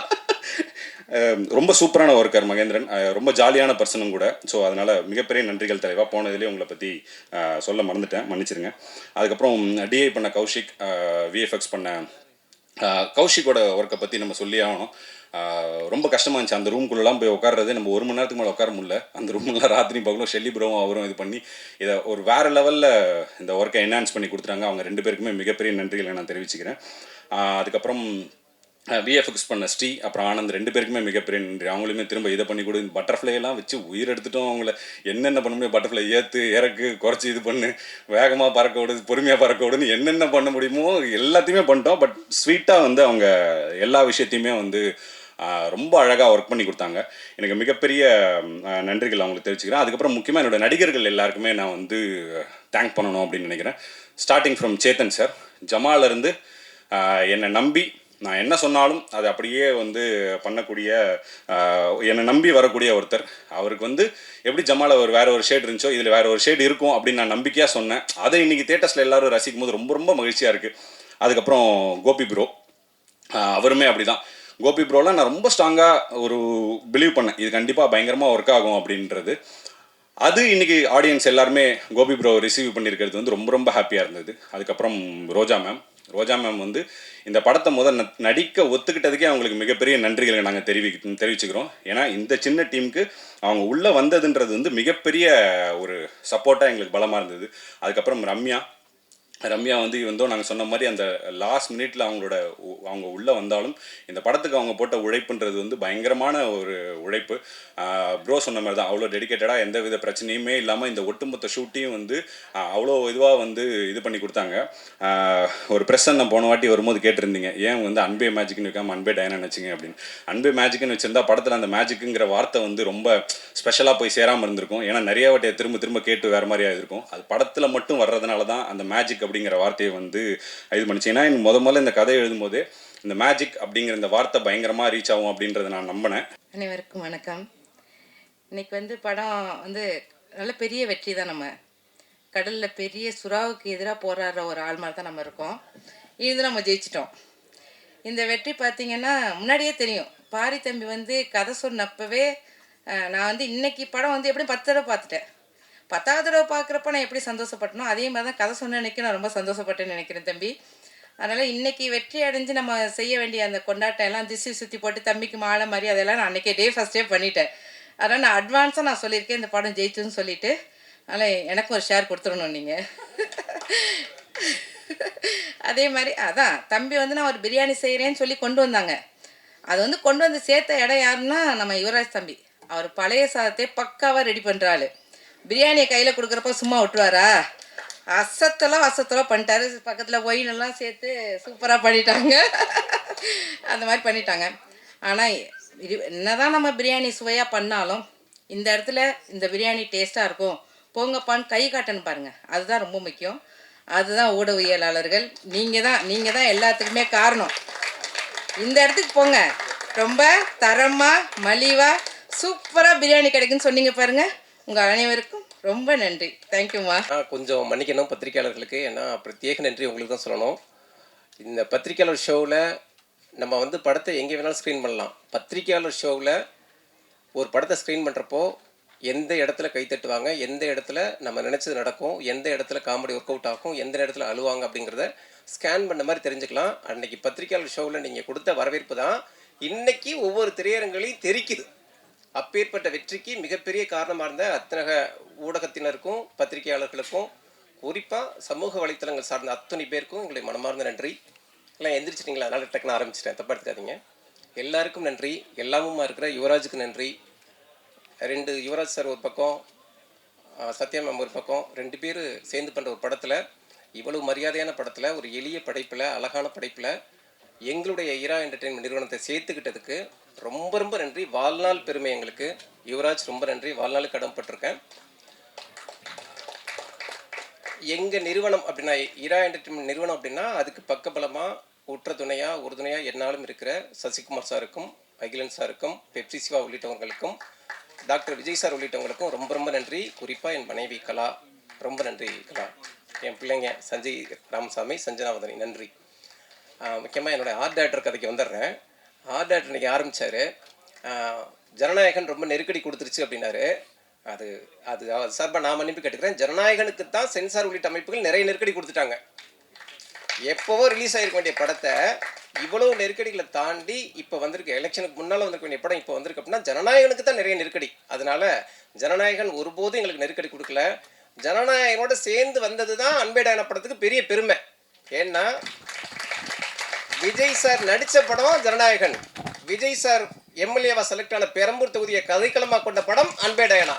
ரொம்ப சூப்பரான ஒர்க்கர் மகேந்திரன், ரொம்ப ஜாலியான பர்சனும் கூட. ஸோ அதனால் மிகப்பெரிய நன்றிகள் தலைவா. போனதுலேயே உங்களை பற்றி சொல்ல மறந்துட்டேன், மன்னிச்சிருங்க. அதுக்கப்புறம் டிஐ பண்ண கௌஷிக், விஎஃப்எக்ஸ் பண்ண கௌஷிக்கோட ஒர்க்கை பற்றி நம்ம சொல்லி ஆகணும். ரொம்ப கஷ்டமாக இருந்துச்சு அந்த ரூம்குள்ளெலாம் போய் உட்கார்றது. நம்ம 1 மணி நேரத்துக்கு மேலே உட்கார முடியல. அந்த ரூம்லாம் ராத்திரி பகலும் ஷெல்லி ப்ரோவும் அவரும் இது பண்ணி இதை ஒரு வேறு லெவலில் இந்த ஒர்க்கை என்ஹான்ஸ் பண்ணி கொடுத்துட்டாங்க. அவங்க 2 பேருக்குமே மிகப்பெரிய நன்றிகளை நான் தெரிவிச்சுக்கிறேன். அதுக்கப்புறம் விஎஃப்எக்ஸ் பண்ண ஸ்ரீ அப்புறம் ஆனந்த் 2 பேருக்குமே மிகப்பெரிய நன்றி. அவங்களுமே திரும்ப இதை பண்ணி கொடு, பட்டர்ஃப்ளையெல்லாம் வச்சு உயிர் எடுத்துட்டோம். அவங்கள என்னென்ன பண்ண முடியும், பட்டர்ஃப்ளை ஏற்று இறக்கு குறைச்சி இது பண்ணு, வேகமாக பறக்க விடுது, பொறுமையாக பறக்க விடுன்னு என்னென்ன பண்ண முடியுமோ எல்லாத்தையுமே பண்ணிட்டோம். பட் ஸ்வீட்டாக வந்து அவங்க எல்லா விஷயத்தையுமே வந்து ரொம்ப அழகாக ஒர்க் பண்ணி கொடுத்தாங்க. எனக்கு மிகப்பெரிய நன்றிகள் அவங்களுக்கு தெரிவிச்சுக்கிறேன். அதுக்கப்புறம் முக்கியமாக என்னோடய நடிகர்கள் எல்லாருக்குமே நான் வந்து தேங்க் பண்ணணும் அப்படின்னு நினைக்கிறேன். ஸ்டார்டிங் ஃப்ரம் சேத்தன் சார், ஜமாலேருந்து என்னை நம்பி நான் என்ன சொன்னாலும் அது அப்படியே வந்து பண்ணக்கூடிய, என்னை நம்பி வரக்கூடிய ஒருத்தர். அவருக்கு வந்து எப்படி ஜமால வேறு ஒரு ஷேட் இருந்துச்சோ இதில் வேறு ஒரு ஷேட் இருக்கும் அப்படின்னு நான் நம்பிக்கையாக சொன்னேன். அதை இன்றைக்கி தேட்டர்ஸில் எல்லோரும் ரசிக்கும் போது ரொம்ப ரொம்ப மகிழ்ச்சியாக இருக்குது. அதுக்கப்புறம் கோபி ப்ரோ, அவருமே அப்படி தான். கோபி ப்ரோலாம் நான் ரொம்ப ஸ்ட்ராங்காக ஒரு பிலீவ் பண்ணேன், இது கண்டிப்பாக பயங்கரமாக ஒர்க் ஆகும் அப்படின்றது. அது இன்றைக்கி ஆடியன்ஸ் எல்லாருமே கோபி ப்ரோ ரிசீவ் பண்ணியிருக்கிறது வந்து ரொம்ப ரொம்ப ஹாப்பியாக இருந்தது. அதுக்கப்புறம் ரோஜா மேம் வந்து இந்த படத்தை நடிக்க ஒத்துக்கிட்டதுக்கே அவங்களுக்கு மிகப்பெரிய நன்றிகளை நாங்கள் தெரிவிச்சுக்கிறோம். ஏன்னா இந்த சின்ன டீமுக்கு அவங்க உள்ளே வந்ததுன்றது வந்து மிகப்பெரிய ஒரு சப்போர்ட்டாக எங்களுக்கு பலமாக இருந்தது. அதுக்கப்புறம் ரம்யா வந்து நாங்கள் சொன்ன மாதிரி அந்த லாஸ்ட் மினிட்ல அவங்க உள்ளே வந்தாலும் இந்த படத்துக்கு அவங்க போட்ட உழைப்புன்றது வந்து பயங்கரமான ஒரு உழைப்பு. ப்ரோ சொன்ன மாதிரி தான், அவ்வளோ டெடிக்கேட்டடாக எந்த வித பிரச்சனையுமே இல்லாமல் இந்த ஒட்டுமொத்த ஷூட்டையும் வந்து அவ்வளோ இதுவாக வந்து இது பண்ணி கொடுத்தாங்க. ஒரு ப்ரெஸ் நான் போன வாட்டி வரும்போது கேட்டிருந்தீங்க, ஏன் வந்து அன்பே மேஜிக்னு வைக்காமல் அன்பே டயனா வச்சுங்க அப்படின்னு. அன்பே மேஜிக்னு வச்சுருந்தா படத்தில் அந்த மேஜிக்குங்கிற வார்த்தை வந்து ரொம்ப ஸ்பெஷலாக போய் சேராமல் இருந்திருக்கும். ஏன்னா நிறைய வாட்டியை திரும்ப கேட்டு வேறு மாதிரியாக இருக்கும். அது படத்தில் மட்டும் வர்றதுனால தான் அந்த மேஜிக் அப்படிங்கிற வார்த்தையை வந்து இது பண்ணிச்சு. ஏன்னா எனக்கு முதல்ல இந்த கதை எழுதும்போது இந்த மேஜிக் அப்படிங்கிற இந்த வார்த்தை பயங்கரமாக ரீச் ஆகும் அப்படின்றத நான் நம்பினேன். அனைவருக்கும் வணக்கம். இன்னைக்கு வந்து படம் வந்து நல்ல பெரிய வெற்றி தான். நம்ம கடலில் பெரிய சுறாவுக்கு எதிராக போராடுற ஒரு ஆள் மாதிரி தான் நம்ம இருக்கோம். இது நம்ம ஜெயிச்சிட்டோம். இந்த வெற்றி பார்த்திங்கன்னா முன்னாடியே தெரியும். பாரி தம்பி வந்து கதை சொன்னப்பவே நான் வந்து இன்னைக்கு படம் வந்து எப்படியும் 10 தடவை பார்த்துட்டேன். 10வது தடவை பார்க்குறப்ப நான் எப்படி சந்தோஷப்பட்டனோ அதே மாதிரி தான் கதை சொன்ன அன்றைக்கி நான் ரொம்ப சந்தோஷப்பட்டேன்னு நினைக்கிறேன் தம்பி. அதனால் இன்றைக்கி வெற்றி அடைஞ்சு நம்ம செய்ய வேண்டிய அந்த கொண்டாட்டம் எல்லாம் திசை சுற்றி போட்டு தம்பிக்கு மாலை மாதிரி அதெல்லாம் நான் அன்றைக்கே ஃபஸ்ட்டே பண்ணிட்டேன். அதனால் நான் அட்வான்ஸாக நான் சொல்லியிருக்கேன் இந்த படம் ஜெயிச்சுன்னு சொல்லிவிட்டு. அதனால் எனக்கும் ஒரு ஷேர் கொடுத்துடணும் நீங்கள். அதே மாதிரி அதான் தம்பி வந்து நான் ஒரு பிரியாணி செய்கிறேன்னு சொல்லி கொண்டு வந்தாங்க. அது வந்து கொண்டு வந்து சேர்த்த இடம் யாருன்னா நம்ம யுவராஜ் தம்பி. அவர் பழைய சாதத்தை பக்காவாக ரெடி பண்ணுறாள். பிரியாணியை கையில் கொடுக்குறப்ப சும்மா விட்டுருவாரா, அசத்தலோ பண்ணிட்டாரு. பக்கத்தில் ஒயினெல்லாம் சேர்த்து சூப்பராக பண்ணிட்டாங்க. அந்த மாதிரி பண்ணிட்டாங்க. ஆனால் என்னதான் நம்ம பிரியாணி சுவையாக பண்ணாலும் இந்த இடத்துல இந்த பிரியாணி டேஸ்ட்டாக இருக்கும் போங்கப்பான்னு கை காட்டணும் பாருங்கள், அதுதான் ரொம்ப முக்கியம். அதுதான் ஊடகவியலாளர்கள் நீங்கள் தான் எல்லாத்துக்குமே காரணம். இந்த இடத்துக்கு போங்க, ரொம்ப தரமாக மலிவாக சூப்பராக பிரியாணி கிடைக்குன்னு சொன்னீங்க பாருங்கள். உங்கள் அனைவருக்கும் ரொம்ப நன்றி. தேங்க்யூம்மா. கொஞ்சம் மன்னிக்கணும் பத்திரிகையாளர்களுக்கு, ஏன்னா பிரத்யேக நன்றி உங்களுக்கு தான் சொல்லணும். இந்த பத்திரிகையாளர் ஷோவில் நம்ம வந்து படத்தை எங்கே வேணாலும் ஸ்க்ரீன் பண்ணலாம். பத்திரிகையாளர் ஷோவில் ஒரு படத்தை ஸ்க்ரீன் பண்ணுறப்போ எந்த இடத்துல கைத்தட்டுவாங்க, எந்த இடத்துல நம்ம நினச்சது நடக்கும், எந்த இடத்துல காமெடி ஒர்க் அவுட் ஆகும், எந்த இடத்துல அழுவாங்க அப்படிங்கிறத ஸ்கேன் பண்ண மாதிரி தெரிஞ்சுக்கலாம். அன்றைக்கி பத்திரிகையாளர் ஷோவில் நீங்கள் கொடுத்த வரவேற்பு தான் இன்றைக்கி ஒவ்வொரு திரையரங்களையும் தெரிக்குது. அப்பேற்பட்ட வெற்றிக்கு மிகப்பெரிய காரணமாக இருந்த அத்தனை ஊடகத்தினருக்கும் பத்திரிகையாளர்களுக்கும் குறிப்பாக சமூக வலைத்தளங்கள் சார்ந்த அத்தனை பேருக்கும் எங்களுடைய மனமார்ந்த நன்றி. எல்லாம் எந்திரிச்சிட்டிங்களா, அதனால் டக்குன்னு ஆரம்பிச்சிட்டேன், தப்பா எடுத்துக்காதீங்க. எல்லாருக்கும் நன்றி. எல்லாமுமா இருக்கிற யுவராஜுக்கு நன்றி. 2 யுவராஜ் சார் ஒரு பக்கம், சத்யா மேம் ஒரு பக்கம், 2 பேர் சேர்ந்து பண்ணுற ஒரு படத்தில், இவ்வளவு மரியாதையான படத்தில், ஒரு எளிய படைப்பில், அழகான படைப்பில் எங்களுடைய இரா என்டர்டெயின்மெண்ட் நிறுவனத்தை சேர்த்துக்கிட்டதுக்கு ரொம்ப ரொம்ப நன்றி. வாழ்நாள் பெருமை எங்களுக்கு. யுவராஜ் ரொம்ப நன்றி, வாழ்நாள் கடமைப்பட்டிருக்கேன். எங்கள் நிறுவனம் அப்படின்னா, இரா என்டர்டெயின்மெண்ட் நிறுவனம் அப்படின்னா, அதுக்கு பக்கபலமாக உற்ற துணையாக உறுதுணையாக என்னாலும் இருக்கிற சசிகுமார் சாருக்கும், அகிலன் சாருக்கும், பெப்சி சிவா உள்ளிட்டவங்களுக்கும், டாக்டர் விஜய் சார் உள்ளிட்டவங்களுக்கும் ரொம்ப ரொம்ப நன்றி. குறிப்பாக என் மனைவி கலா, ரொம்ப நன்றி கலா. என் பிள்ளைங்க சஞ்சய் ராமசாமி, சஞ்சனாவதனி, நன்றி. முக்கியமாக என்னோடய ஆர்ட் டைரக்டர் கதைக்கு வந்துடுறேன். ஆர்ட் டைரக்டர் இன்றைக்கி ஆரம்பித்தார். ஜனநாயகன் ரொம்ப நெருக்கடி கொடுத்துருச்சு அப்படின்னாரு. அது சார்பாக நான் மன்னிப்பு கேட்டுக்கிறேன். ஜனநாயகனுக்கு தான் சென்சார் உள்ளிட்ட அமைப்புகள் நிறைய நெருக்கடி கொடுத்துட்டாங்க. எப்போவோ ரிலீஸ் ஆகிருக்க வேண்டிய படத்தை இவ்வளோ நெருக்கடிகளை தாண்டி இப்போ வந்திருக்கு. எலெக்ஷனுக்கு முன்னால் வந்திருக்க வேண்டிய படம் இப்போ வந்திருக்கு அப்படின்னா ஜனநாயகனுக்கு தான் நிறைய நெருக்கடி. அதனால ஜனநாயகன் ஒருபோதும் எங்களுக்கு நெருக்கடி கொடுக்கல. ஜனநாயகனோட சேர்ந்து வந்தது தான் அன்பே டயானா படத்துக்கு பெரிய பெருமை. ஏன்னா விஜய் சார் நடித்த படம் ஜனநாயகன், விஜய் சார் எம்எல்ஏவா செலக்ட் ஆன பெரம்பூர் தொகுதியை கதைக்களமாக கொண்ட படம் அன்பே டயானா.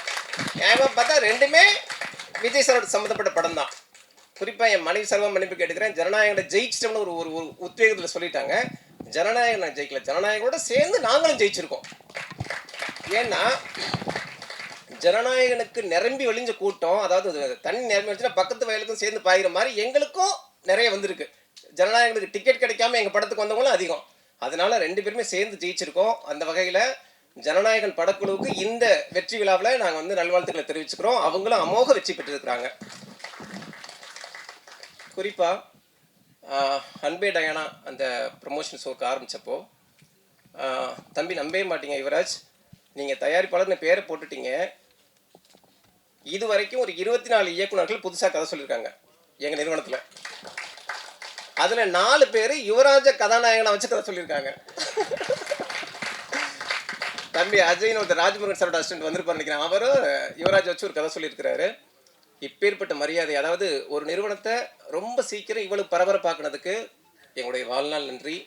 ஏன் பார்த்தா ரெண்டுமே விஜய் சாரோட சம்மந்தப்பட்ட படம் தான். குறிப்பாக என் மனைவி சர்வம் மன்னிப்பு கேட்டுக்கிறேன். ஜனநாயகனை ஜெயிச்சிட்டோம்னு ஒரு உத்வேகத்தில் சொல்லிட்டாங்க. ஜனநாயகனை ஜெயிக்கல, ஜனநாயகனோட சேர்ந்து நாங்களும் ஜெயிச்சிருக்கோம். ஏன்னா ஜனநாயகனுக்கு நிரம்பி வழிஞ்ச கூட்டம், அதாவது தண்ணி நிரம்பி வச்சுன்னா பக்கத்து வயலுக்கும் சேர்ந்து பாயிற மாதிரி எங்களுக்கும் நிறைய வந்திருக்கு. ஜனநாயகனுக்கு டிக்கெட் கிடைக்காம எங்கள் படத்துக்கு வந்தவங்களும் அதிகம். அதனால 2 பேருமே சேர்ந்து ஜெயிச்சிருக்கோம். அந்த வகையில் ஜனநாயகன் படக்குழுவுக்கு இந்த வெற்றி விழாவில் நாங்கள் நல்வாழ்த்துக்களை தெரிவிச்சுக்கிறோம். அவங்களும் அமோக வெற்றி பெற்றிருக்கிறாங்க. குறிப்பாக அன்பே டயானா அந்த ப்ரமோஷன் ஷோக்கு ஆரம்பித்தப்போ தம்பி நம்பவே மாட்டீங்க யுவராஜ், நீங்கள் தயாரிப்பாளர்னு பேரை போட்டுட்டீங்க. இது வரைக்கும் ஒரு 24 இயக்குநர்கள் புதுசாக கதை சொல்லியிருக்காங்க எங்கள் நிறுவனத்தில். அதில் 4 பேர் யுவராஜ கதாநாயகனை வச்சு கதை சொல்லியிருக்காங்க. தம்பி அஜய்னு ஒருத்தர் ராஜ்முருகன் சாரோட அசிஸ்டன்ட் வந்திருப்பார் நினைக்கிறேன். அவரும் யுவராஜ் வச்சு ஒரு கதை சொல்லியிருக்கிறாரு. இப்பேற்பட்ட மரியாதை, அதாவது ஒரு நிறுவனத்தை ரொம்ப சீக்கிரம் இவ்வளவு பரபரப்பாக்குனதுக்கு எங்களுடைய வாழ்நாள் நன்றி.